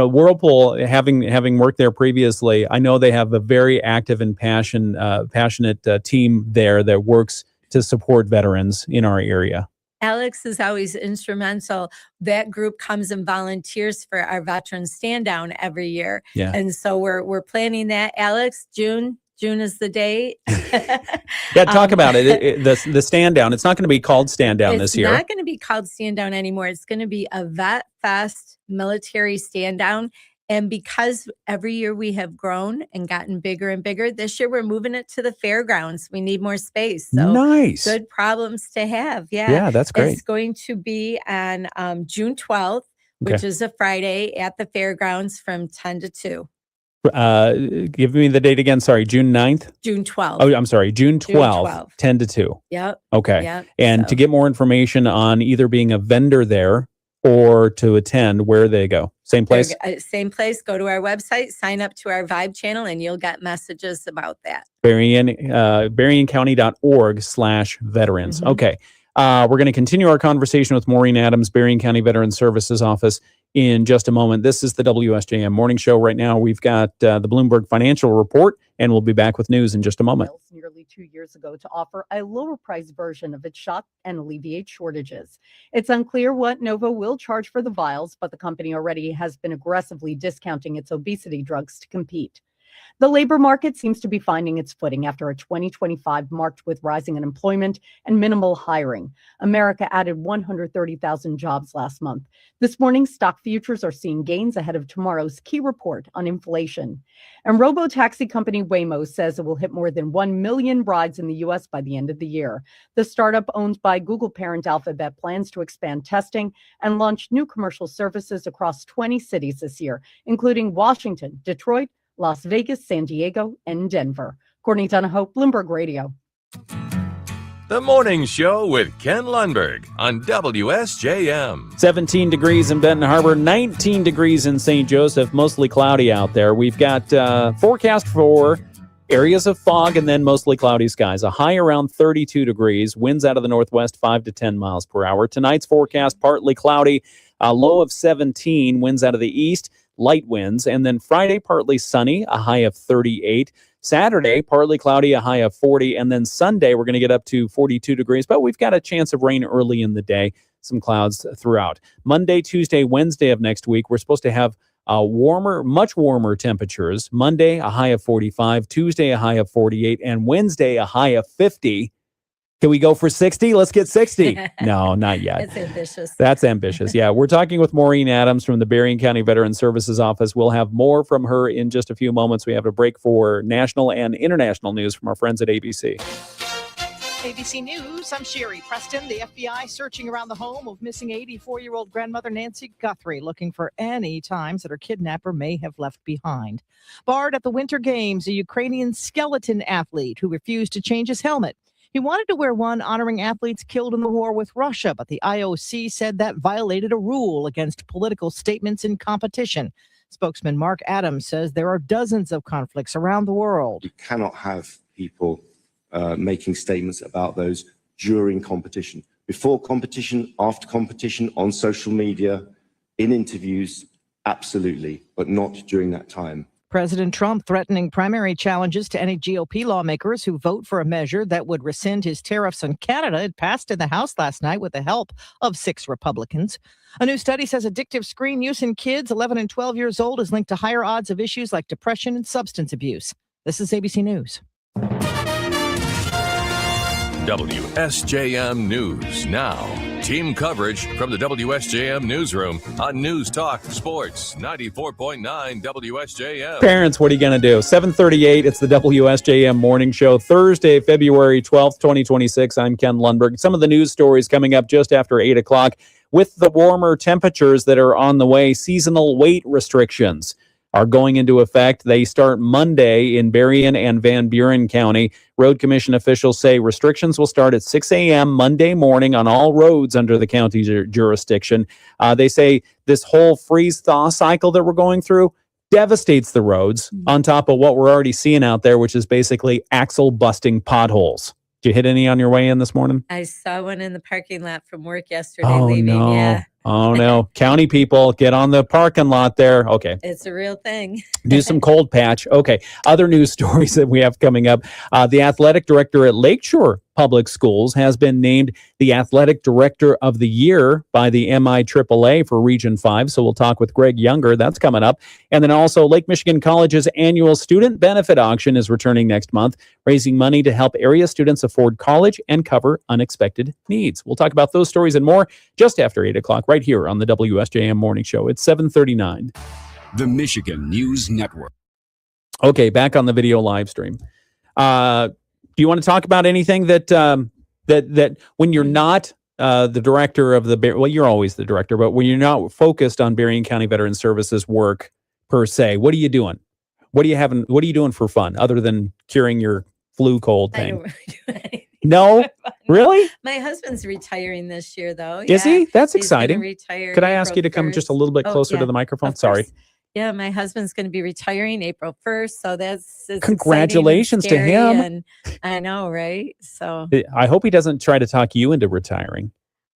Whirlpool, having worked there previously, I know they have a very active and passionate team there that works to support veterans in our area. Alex is always instrumental. That group comes and volunteers for our veterans stand down every year. Yeah. And so we're planning that, Alex, June June is the date. Yeah, talk about it. The stand down. It's not going to be called stand down this year. It's not going to be called stand down anymore. It's going to be a Vet Fest military stand down. And because every year we have grown and gotten bigger and bigger, this year we're moving it to the fairgrounds. We need more space. So nice. Good problems to have. Yeah. Yeah, that's great. It's going to be on June 12th, which is a Friday at the fairgrounds from 10 to 2. Give me the date again. Sorry, June 9th? June 12th. Oh, I'm sorry, June 12th, 10 to 2. Yep. Okay. Yep. And to get more information on either being a vendor there or to attend, where they go? Same place? Same place. Go to our website, sign up to our Vibe channel, and you'll get messages about that. Berriencounty.org/veterans. Mhm. Okay. We're going to continue our conversation with Maureen Adams, Berrien County Veteran Services Office, in just a moment. This is the WSJM Morning Show. Right now, we've got the Bloomberg Financial Report, and we'll be back with news in just a moment. Nearly 2 years ago to offer a lower price version of its shot and alleviate shortages. It's unclear what Novo will charge for the vials, but the company already has been aggressively discounting its obesity drugs to compete. The labor market seems to be finding its footing after a 2025 marked with rising unemployment and minimal hiring. America added 130,000 jobs last month. This morning, stock futures are seeing gains ahead of tomorrow's key report on inflation. And robo-taxi company Waymo says it will hit more than 1 million rides in the U.S. by the end of the year. The startup, owned by Google parent Alphabet, plans to expand testing and launch new commercial services across 20 cities this year, including Washington, Detroit, Las Vegas, San Diego, and Denver. Courtney Donahoe, Bloomberg Radio. The Morning Show with Ken Lundberg on WSJM. 17 degrees in Benton Harbor, 19 degrees in St. Joseph, mostly cloudy out there. We've got forecast for areas of fog and then mostly cloudy skies. A high around 32 degrees, winds out of the northwest 5 to 10 miles per hour. Tonight's forecast, partly cloudy, a low of 17, winds out of the east, light winds. And then Friday, partly sunny, a high of 38. Saturday, partly cloudy, a high of 40. And then Sunday, we're going to get up to 42 degrees, but we've got a chance of rain early in the day, some clouds throughout. Monday, Tuesday, Wednesday of next week, we're supposed to have much warmer temperatures. Monday, a high of 45. Tuesday, a high of 48. And Wednesday, a high of 50. Can we go for 60? Let's get 60. No, not yet. That's ambitious. That's ambitious. Yeah, we're talking with Maureen Adams from the Berrien County Veteran Services Office. We'll have more from her in just a few moments. We have a break for national and international news from our friends at ABC. ABC News, I'm Sherry Preston. The FBI searching around the home of missing 84-year-old grandmother Nancy Guthrie, looking for any times that her kidnapper may have left behind. Barred at the Winter Games, a Ukrainian skeleton athlete who refused to change his helmet. He wanted to wear one honoring athletes killed in the war with Russia, but the IOC said that violated a rule against political statements in competition. Spokesman Mark Adams says there are dozens of conflicts around the world. You cannot have people making statements about those during competition. Before competition, after competition, on social media, in interviews, absolutely, but not during that time. President Trump threatening primary challenges to any GOP lawmakers who vote for a measure that would rescind his tariffs on Canada. It passed in the House last night with the help of 6 Republicans. A new study says addictive screen use in kids 11 and 12 years old is linked to higher odds of issues like depression and substance abuse. This is ABC News. WSJM News Now. Team coverage from the WSJM Newsroom on News Talk Sports 94.9 WSJM. Parents, what are you going to do? 7:38, it's the WSJM Morning Show, Thursday, February 12th, 2026. I'm Ken Lundberg. Some of the news stories coming up just after 8 o'clock. With the warmer temperatures that are on the way, seasonal weight restrictions are going into effect. They start Monday in Berrien and Van Buren County. Road Commission officials say restrictions will start at 6 a.m. Monday morning on all roads under the county's jurisdiction. They say this whole freeze-thaw cycle that we're going through devastates the roads on top of what we're already seeing out there, which is basically axle-busting potholes. Did you hit any on your way in this morning? I saw one in the parking lot from work yesterday leaving. No. Yeah. Oh no, county people, get on the parking lot there. Okay. It's a real thing. Do some cold patch. Okay. Other news stories that we have coming up. The athletic director at Lakeshore Public Schools has been named the Athletic Director of the Year by the MIAAA for Region 5. So we'll talk with Greg Younger. That's coming up. And then also Lake Michigan College's annual student benefit auction is returning next month, raising money to help area students afford college and cover unexpected needs. We'll talk about those stories and more just after 8 o'clock right here on the WSJM Morning Show. It's 7:39. The Michigan News Network. Okay, back on the video live stream. Do you want to talk about anything that that when you're not the director of well, you're always the director, but when you're not focused on Berrien County Veteran Services work per se, what are you doing? What are you doing for fun other than curing your flu cold I thing? don't really do anything. No, really? My husband's ritiring this year, though. Is he? That's He's gonna exciting. retire Could I ask April you to come just a 1st. little bit Oh, closer yeah, to the microphone? of Sorry. course. Yeah, my husband's going to be retiring April 1st, so it's exciting and Congratulations to scary, him. And I know, right? So, I hope he doesn't try to talk you into retiring.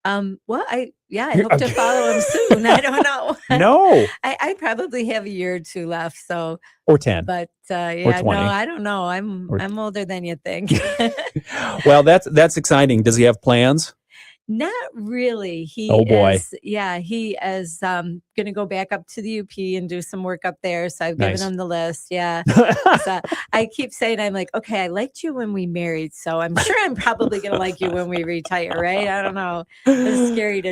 well, I You're- hope to follow him soon. I don't know. No. I probably have a year or two left. So, Or 10. but yeah, 20. no, I don't know. I'm older than you think. Well, that's exciting. Does he have plans? Not really. He Oh, boy. he is going to go back up to the UP and do some work up there. So I've Nice. given him the list. Yeah. So I keep saying, I'm like, okay, I liked you when we married, so I'm sure I'm probably going to like you when we retire, right? I don't know. It's scary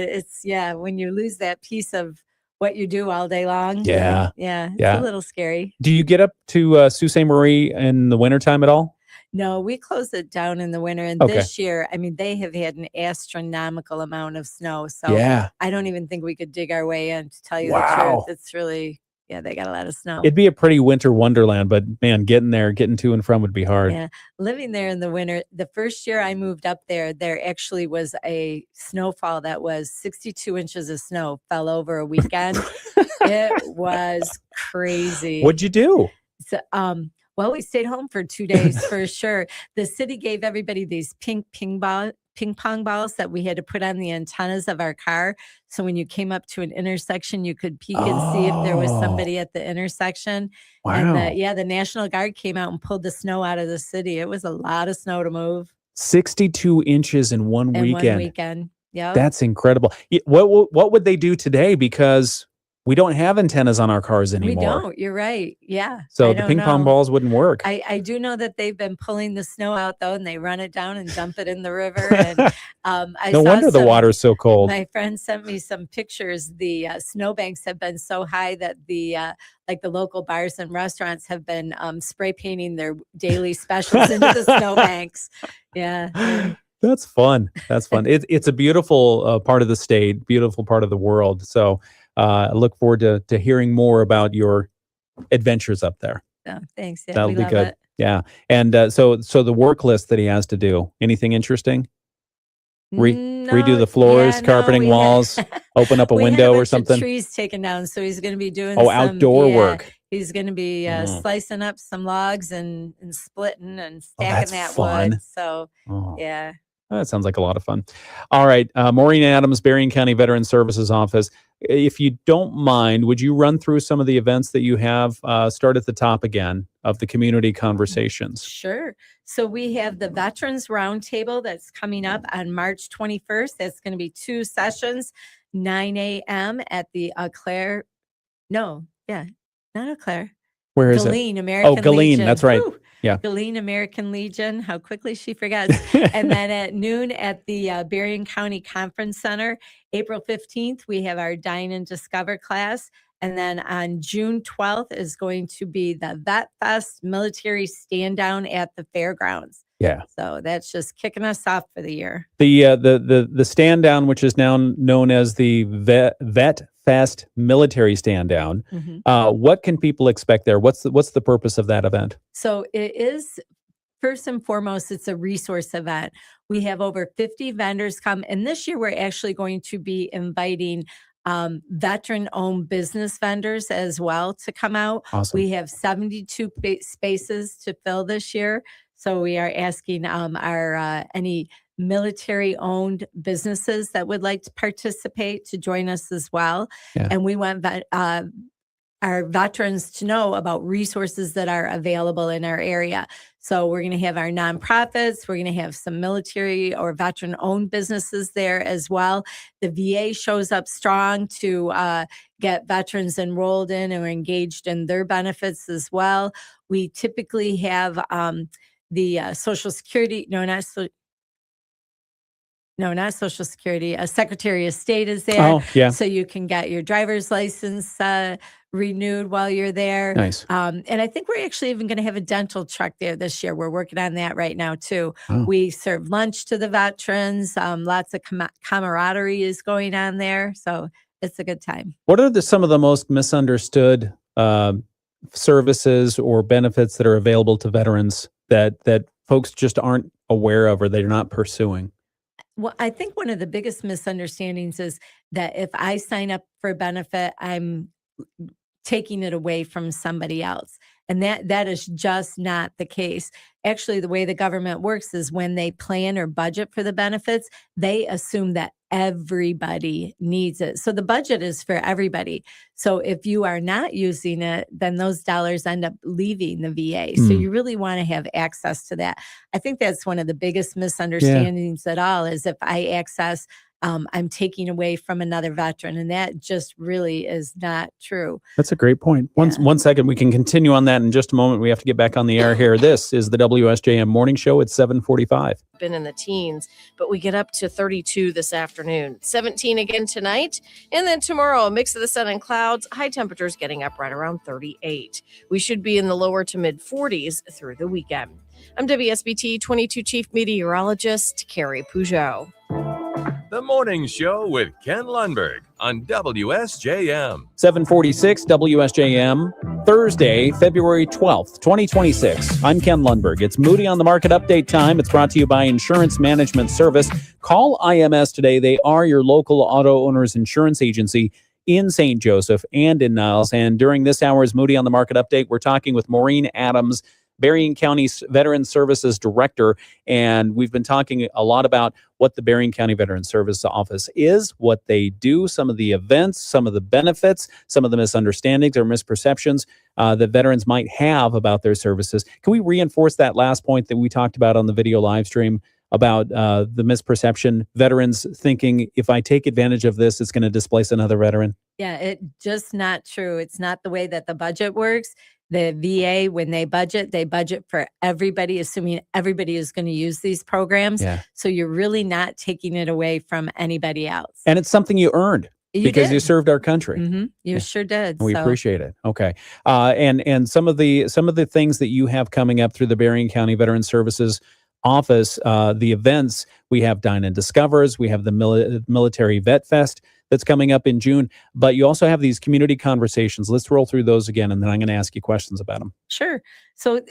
when you lose that piece of what you do all day long. Yeah. Yeah. It's Yeah. a little scary. Do you get up to Sault Ste. Marie in the wintertime at all? No, we close it down in the winter. And Okay. this year, I mean, they have had an astronomical amount of snow. So Yeah. I don't even think we could dig our way in, to tell you the Wow. truth. It's really, they got a lot of snow. It'd be a pretty winter wonderland, but man, getting to and from would be hard. Yeah. Living there in the winter, the first year I moved up there actually was a snowfall that was 62 inches of snow fell over a weekend. It was crazy. What'd you do? So, well, we stayed home for 2 days for sure. The city gave everybody these pink ping pong balls that we had to put on the antennas of our car. So when you came up to an intersection, you could peek and see if there was somebody at the intersection. And Wow. the National Guard came out and pulled the snow out of the city. It was a lot of snow to move 62 inches in one in weekend. one weekend. Yeah. That's incredible. What would they do today? Because we don't have antennas on our cars anymore. We don't. You're right. Yeah. So I the don't ping pong know. balls wouldn't work. I do know that they've been pulling the snow out though, and they run it down and dump it in the river. And I No saw wonder the water's so cold. My friend sent me some pictures. The snowbanks have been so high that the local bars and restaurants have been spray painting their daily specials into the snowbanks. Yeah. That's fun. That's fun. It's a beautiful part of the state, beautiful part of the world. So I look forward to hearing more about your adventures up there. Oh, thanks. Yeah, That'll we be love good. it. Yeah. And so the work list that he has to do, anything interesting? Redo the floors, carpeting walls, open up a We had window or bunch of something. trees taken down, so he's going to be doing Oh, some outdoor work. He's going to be Oh. slicing up some logs and splitting and Oh, stacking that's that fun. wood. So Oh. yeah. That sounds like a lot of fun. All right. Maureen Adams, Berrien County Veteran Services Office. If you don't mind, would you run through some of the events that you have? Start at the top again of the community conversations. Sure. So we have the Veterans Roundtable that's coming up on March 21st. That's going to be 2 sessions, 9 a.m. at the Claire. No, yeah, not Eau Claire. Where is Galeen, it? American Galeen. Legion. That's right. Whew. Yeah. Galeen American Legion. How quickly she forgets. And then at noon at the Berrien County Conference Center, April 15th, we have our Dine and Discover class. And then on June 12th is going to be the Vet Fest Military Stand Down at the fairgrounds. Yeah. So that's just kicking us off for the year. The stand down, which is now known as the Vet Fest Military Stand Down. Mhm. What can people expect there? What's the purpose of that event? So it is, first and foremost, it's a resource event. We have over 50 vendors come. And this year, we're actually going to be inviting veteran-owned business vendors as well to come out. Awesome. We have 72 spaces to fill this year. So we are asking our any military-owned businesses that would like to participate to join us as well. Yeah. And we want our veterans to know about resources that are available in our area. So we're going to have our nonprofits. We're going to have some military or veteran-owned businesses there as well. The VA shows up strong to get veterans enrolled in or engaged in their benefits as well. We typically have the Social Security, not Social Security. A Secretary of State is there. Oh, yeah. So you can get your driver's license renewed while you're there. Nice. And I think we're actually even going to have a dental truck there this year. We're working on that right now, too. Oh. We serve lunch to the veterans. Lots of camaraderie is going on there. So it's a good time. What are some of the most misunderstood services or benefits that are available to veterans that folks just aren't aware of or they're not pursuing? Well, I think one of the biggest misunderstandings is that if I sign up for a benefit, I'm taking it away from somebody else. And that is just not the case. Actually, the way the government works is when they plan or budget for the benefits, they assume that everybody needs it. So the budget is for everybody. So if you are not using it, then those dollars end up leaving the VA. So you really want to have access to that. I think that's one of the biggest misunderstandings at all is if I access, I'm taking away from another veteran. And that just really is not true. That's a great point. One second, we can continue on that in just a moment. We have to get back on the air here. This is the WSJM Morning Show at 7:45. Been in the teens, but we get up to 32 this afternoon, 17 again tonight. And then tomorrow, a mix of the sun and clouds, high temperatures getting up right around 38. We should be in the lower to mid 40s through the weekend. I'm WSBT 22 Chief Meteorologist Carrie Peugeot. The Morning Show with Ken Lundberg on WSJM. 746 WSJM, Thursday, February 12th, 2026. I'm Ken Lundberg. It's Moody on the Market Update time. It's brought to you by Insurance Management Service. Call IMS today. They are your local auto owners insurance agency in St. Joseph and in Niles. And during this hour's Moody on the Market Update, we're talking with Maureen Adams, Berrien County Veteran Services Director, and we've been talking a lot about what the Berrien County Veteran Services Office is, what they do, some of the events, some of the benefits, some of the misunderstandings or misperceptions that veterans might have about their services. Can we reinforce that last point that we talked about on the video live stream about the misperception, veterans thinking if I take advantage of this, it's going to displace another veteran? Yeah, it's just not true. It's not the way that the budget works. The VA, when they budget for everybody, assuming everybody is going to use these programs. Yeah. So you're really not taking it away from anybody else. And it's something you earned because you served our country. You sure did. We So appreciate it. Okay. And some of the things that you have coming up through the Berrien County Veteran Services Office, the events, we have Dine and Discovers, we have the Military Vet Fest that's coming up in June, but you also have these community conversations. Let's roll through those again, and then I'm going to ask you questions about them. Sure. So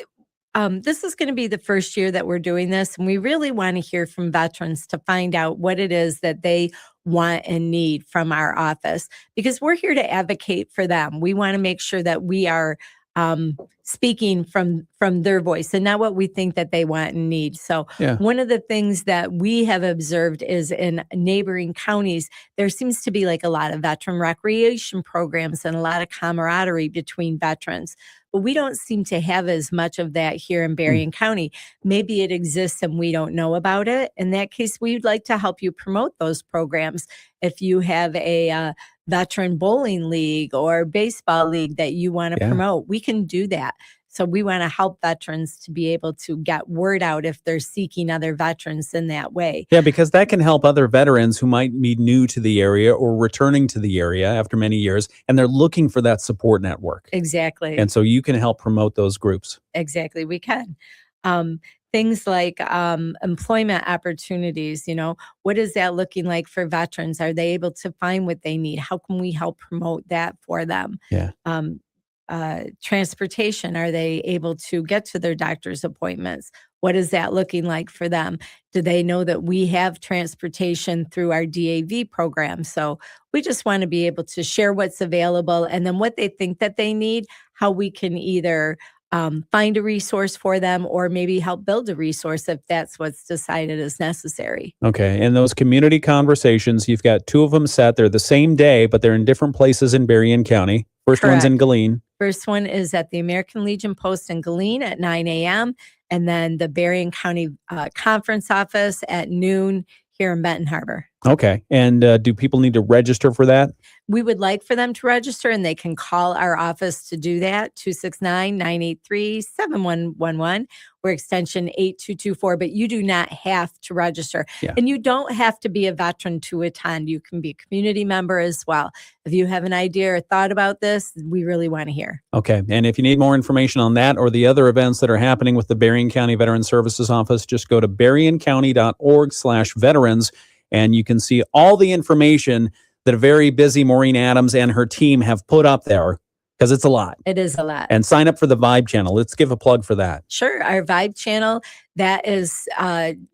this is going to be the first year that we're doing this, and we really want to hear from veterans to find out what it is that they want and need from our office, because we're here to advocate for them. We want to make sure that we are speaking from their voice and not what we think that they want and need. So one of the things that we have observed is in neighboring counties, there seems to be like a lot of veteran recreation programs and a lot of camaraderie between veterans. But we don't seem to have as much of that here in Berrien County. Maybe it exists and we don't know about it. In that case, we'd like to help you promote those programs. If you have a veteran bowling league or baseball league that you want to promote, we can do that. So we want to help veterans to be able to get word out if they're seeking other veterans in that way. Yeah, because that can help other veterans who might be new to the area or returning to the area after many years, and they're looking for that support network. Exactly. And so you can help promote those groups. Exactly, we can. Things like employment opportunities, what is that looking like for veterans? Are they able to find what they need? How can we help promote that for them? Yeah. Transportation, are they able to get to their doctor's appointments? What is that looking like for them? Do they know that we have transportation through our DAV program? So we just want to be able to share what's available and then what they think that they need, how we can either find a resource for them or maybe help build a resource if that's what's decided is necessary. Okay. And those community conversations, you've got 2 of them set. They're the same day, but they're in different places in Berrien County. First one's in Galeen. First one is at the American Legion Post in Galeen at 9 a.m. and then the Berrien County Conference Office at noon here in Benton Harbor. Okay. And do people need to register for that? We would like for them to register, and they can call our office to do that, 269-983-7111 or extension 8224. But you do not have to register. Yeah. And you don't have to be a veteran to attend. You can be a community member as well. If you have an idea or thought about this, we really want to hear. Okay. And if you need more information on that or the other events that are happening with the Berrien County Veteran Services Office, just go to berriencounty.org/veterans, and you can see all the information that a very busy Maureen Adams and her team have put up there, because it's a lot. It is a lot. And sign up for the Vibe channel. Let's give a plug for that. Sure. Our Vibe channel, that is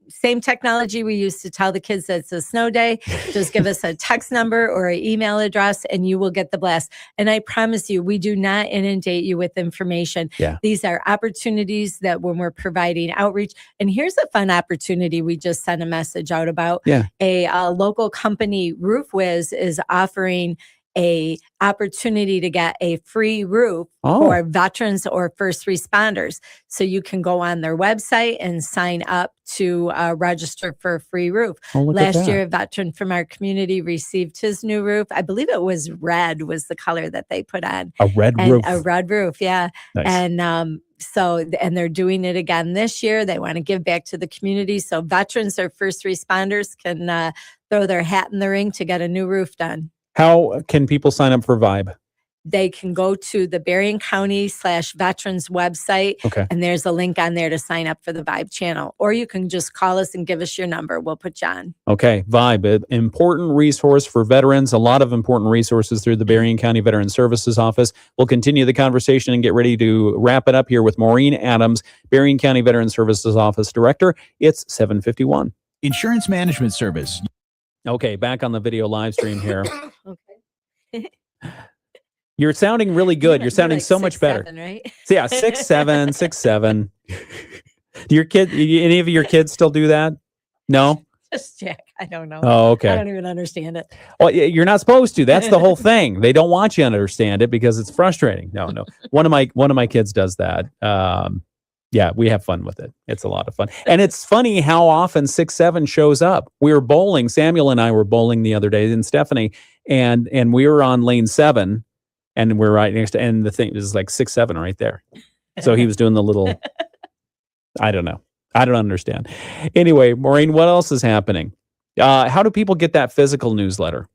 same technology we use to tell the kids that it's a snow day. Just give us a text number or an email address and you will get the blast. And I promise you, we do not inundate you with information. Yeah. These are opportunities that when we're providing outreach. And here's a fun opportunity we just sent a message out about. Yeah. A local company, Roof Wiz, is offering a opportunity to get a free roof for veterans or first responders. So you can go on their website and sign up to register for a free roof. Last year, a veteran from our community received his new roof. I believe it was red was the color that they put on. A red roof. A red roof, yeah. Nice. And and they're doing it again this year. They want to give back to the community. So veterans or first responders can throw their hat in the ring to get a new roof done. How can people sign up for Vibe? They can go to the Berrien County/veterans website. Okay. And there's a link on there to sign up for the Vibe channel. Or you can just call us and give us your number. We'll put you on. Okay. Vibe, an important resource for veterans, a lot of important resources through the Berrien County Veteran Services Office. We'll continue the conversation and get ready to wrap it up here with Maureen Adams, Berrien County Veteran Services Office Director. It's 7:51. Insurance Management Service. Okay, back on the video live stream here. Okay. You're sounding really good. You're sounding like so much better. 6'7", right? So yeah, 6'7", 6'7". Do your kid? Any of your kids still do that? No. Just Jack. I don't know. Oh, okay. I don't even understand it. Well, you're not supposed to. That's the whole thing. They don't want you to understand it because it's frustrating. No. One of my kids does that. Yeah, we have fun with it. It's a lot of fun. And it's funny how often 6'7" shows up. We were bowling. Samuel and I were bowling the other day, and Stephanie, and we were on lane 7, and we're right next to, and the thing is like 6'7" right there. So he was doing the little, I don't know. I don't understand. Anyway, Maureen, what else is happening? How do people get that physical newsletter?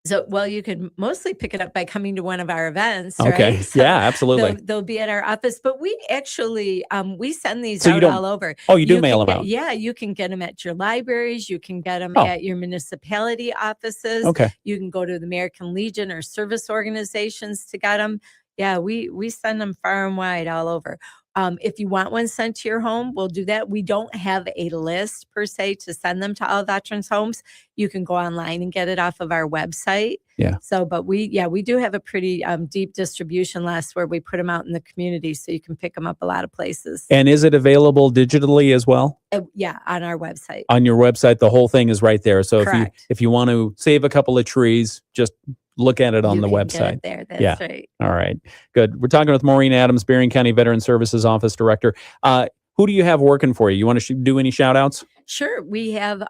So, well, you could mostly pick it up by coming to one of our events. Okay. Right? So Yeah, absolutely. They'll be at our office, but we actually, we send these So you out don't- all over. Oh, you do can mail them get- out? Yeah, you can get them at your libraries. You can get them Oh. at your municipality offices. Okay. You can go to the American Legion or service organizations to get them. Yeah, we send them far and wide all over. If you want one sent to your home, we'll do that. We don't have a list per se to send them to all veterans' homes. You can go online and get it off of our website. Yeah. So, but we do have a pretty deep distribution list where we put them out in the community, so you can pick them up a lot of places. And is it available digitally as well? Yeah, on our website. On your website, the whole thing is right there. So Correct. if you want to save a couple of trees, just look at it on You the can get website. it there. That's Yeah. right. All right. Good. We're talking with Maureen Adams, Berrien County Veteran Services Office Director. Who do you have working for you? You want to do any shout outs? Sure. We have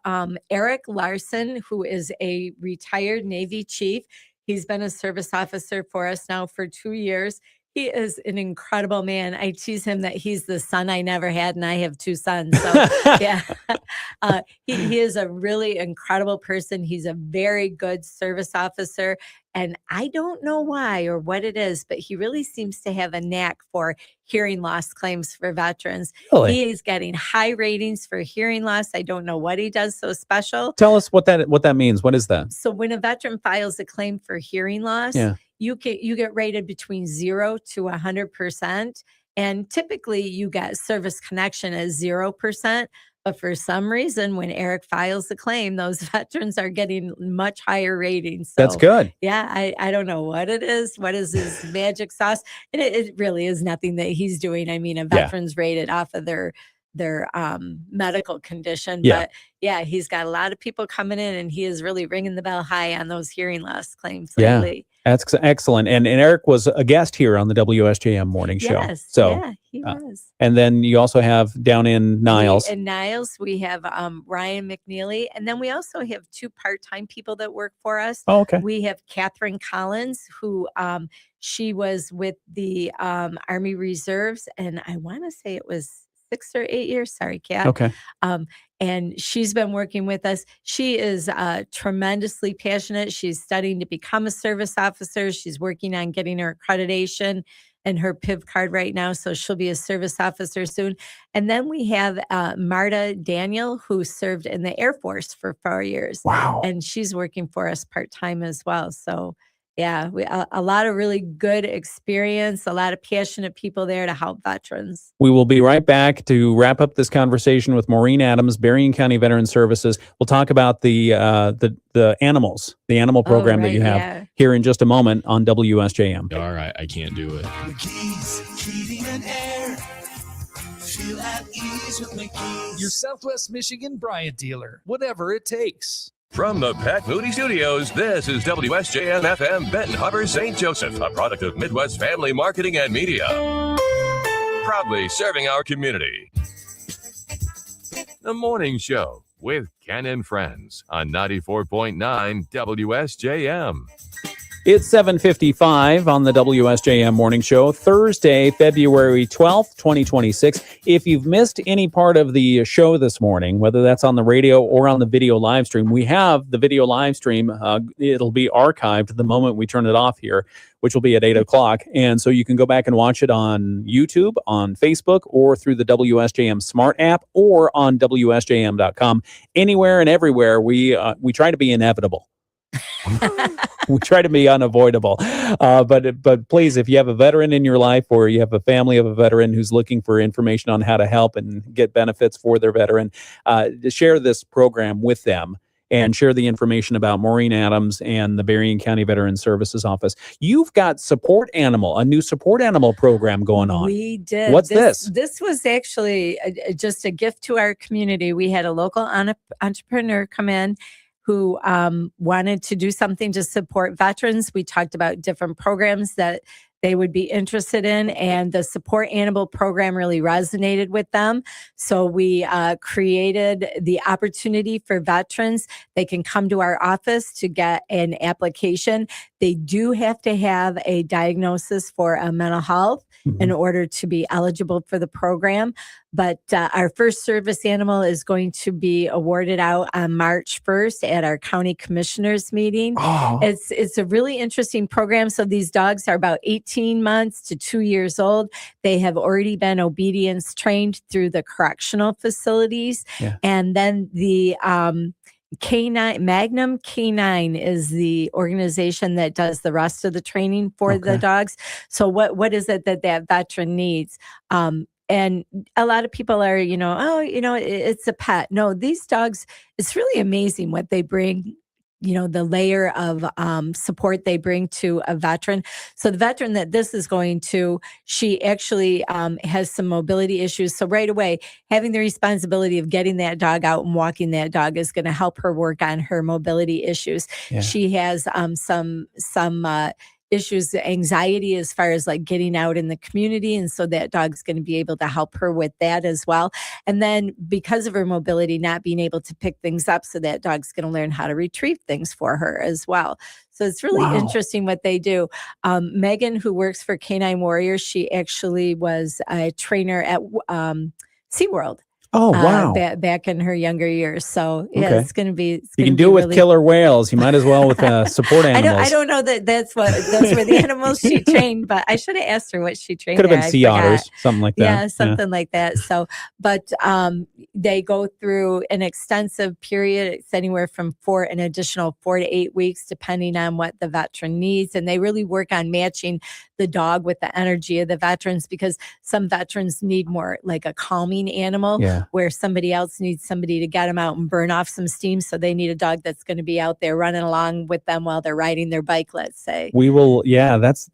Eric Larson, who is a retired Navy chief. He's been a service officer for us now for 2 years. He is an incredible man. I tease him that he's the son I never had, and I have 2 sons. So, yeah, he is a really incredible person. He's a very good service officer, and I don't know why or what it is, but he really seems to have a knack for hearing loss claims for veterans. Really? He is getting high ratings for hearing loss. I don't know what he does so special. Tell us what that means. What is that? So when a veteran files a claim for hearing loss, Yeah. you get rated between 0 to 100%. And typically you get service connection as 0%. But for some reason, when Eric files the claim, those veterans are getting much higher ratings. So, That's good. yeah, I don't know what it is. What is his magic sauce? And it really is nothing that he's doing. I mean, a veteran's rated off of their medical condition. Yeah. But yeah, he's got a lot of people coming in, and he is really ringing the bell high on those hearing loss claims Yeah. lately. That's excellent. And Eric was a guest here on the WSJM morning show. Yes. So, yeah, he was. and then you also have down in Niles. In Niles, we have Ryan McNeely. And then we also have 2 part-time people that work for us. Oh, okay. We have Catherine Collins, who she was with the Army Reserves. And I want to say it was 6 or 8 years. Sorry, Kat. Okay. And she's been working with us. She is tremendously passionate. She's studying to become a service officer. She's working on getting her accreditation and her PIV card right now. So she'll be a service officer soon. And then we have Marta Daniel, who served in the Air Force for 4 years. Wow. And she's working for us part-time as well. So yeah, a lot of really good experience, a lot of passionate people there to help veterans. We will be right back to wrap up this conversation with Maureen Adams, Berrien County Veteran Services. We'll talk about the animals, the animal program that you have here in just a moment on WSJM. All right, I can't do it. McKee's Heating and Air. Feel at ease with McKee's. Your Southwest Michigan Bryant dealer. Whatever it takes. From the Pat Moody Studios, this is WSJM FM Benton Harbor, St. Joseph, a product of Midwest Family Marketing and Media. Proudly serving our community. The Morning Show with Ken and Friends on 94.9 WSJM. It's 7:55 on the WSJM Morning Show, Thursday, February 12th, 2026. If you've missed any part of the show this morning, whether that's on the radio or on the video live stream, we have the video live stream. It'll be archived the moment we turn it off here, which will be at 8 o'clock. And so you can go back and watch it on YouTube, on Facebook, or through the WSJM Smart app, or on WSJM.com. Anywhere and everywhere, we try to be inevitable. We try to be unavoidable. But please, if you have a veteran in your life, or you have a family of a veteran who's looking for information on how to help and get benefits for their veteran, share this program with them and share the information about Maureen Adams and the Berrien County Veteran Services Office. You've got Support Animal, a new Support Animal program going on. We did. What's this? This was actually just a gift to our community. We had a local entrepreneur come in who wanted to do something to support veterans. We talked about different programs that they would be interested in, and the Support Animal program really resonated with them. So we created the opportunity for veterans. They can come to our office to get an application. They do have to have a diagnosis for mental health in order to be eligible for the program. But our first service animal is going to be awarded out on March 1st at our county commissioners meeting. Oh. It's a really interesting program. So these dogs are about 18 months to 2 years old. They have already been obedience trained through the correctional facilities. Yeah. And then the Magnum Canine is the organization that does the rest of the training for the dogs. So what is it that veteran needs? And a lot of people are, it's a pet. No, these dogs, it's really amazing what they bring, the layer of support they bring to a veteran. So the veteran that this is going to, she actually has some mobility issues. So right away, having the responsibility of getting that dog out and walking that dog is going to help her work on her mobility issues. Yeah. She has some issues, anxiety as far as like getting out in the community. And so that dog's going to be able to help her with that as well. And then because of her mobility, not being able to pick things up, so that dog's going to learn how to retrieve things for her as well. So it's really interesting what they do. Megan, who works for Canine Warriors, she actually was a trainer at SeaWorld. Oh, wow. Back in her younger years. So yeah, Okay. it's going to be. You can do it with killer whales. You might as well with support animals. I don't know that those were the animals she trained, but I should have asked her what she trained. Could have been there. I sea forgot. otters, something like that. Yeah, something like that. So, but they go through an extensive period. It's anywhere from an additional 4 to 8 weeks, depending on what the veteran needs. And they really work on matching the dog with the energy of the veterans, because some veterans need more like a calming animal, where somebody else needs somebody to get them out and burn off some steam. So they need a dog that's going to be out there running along with them while they're riding their bike, let's say. We will. Yeah, that's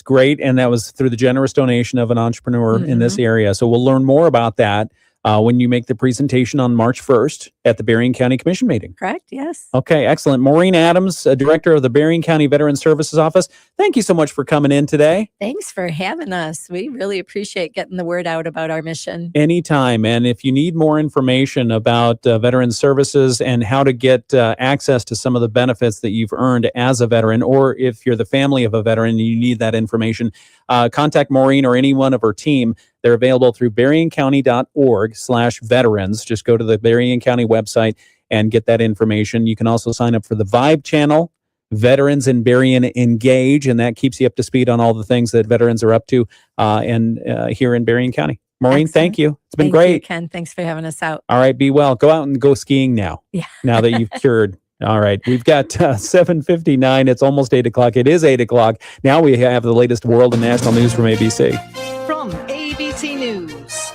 great. And that was through the generous donation of an entrepreneur in this area. So we'll learn more about that when you make the presentation on March 1st at the Berrien County Commission meeting. Correct. Yes. Okay, excellent. Maureen Adams, Director of the Berrien County Veteran Services Office. Thank you so much for coming in today. Thanks for having us. We really appreciate getting the word out about our mission. Anytime. And if you need more information about veteran services and how to get access to some of the benefits that you've earned as a veteran, or if you're the family of a veteran and you need that information, contact Maureen or anyone of her team. They're available through berriencounty.org/veterans. Just go to the Berrien County website and get that information. You can also sign up for the Vibe channel, Veterans in Berrien Engage, and that keeps you up to speed on all the things that veterans are up to here in Berrien County. Maureen, thank you. It's been great. Thank you, Ken. Thanks for having us out. All right, be well. Go out and go skiing now. Yeah. Now that you've cured. All right. We've got 7:59. It's almost 8 o'clock. It is 8 o'clock. Now we have the latest world and national news from ABC. From ABC News,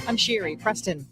I'm Sherry Preston.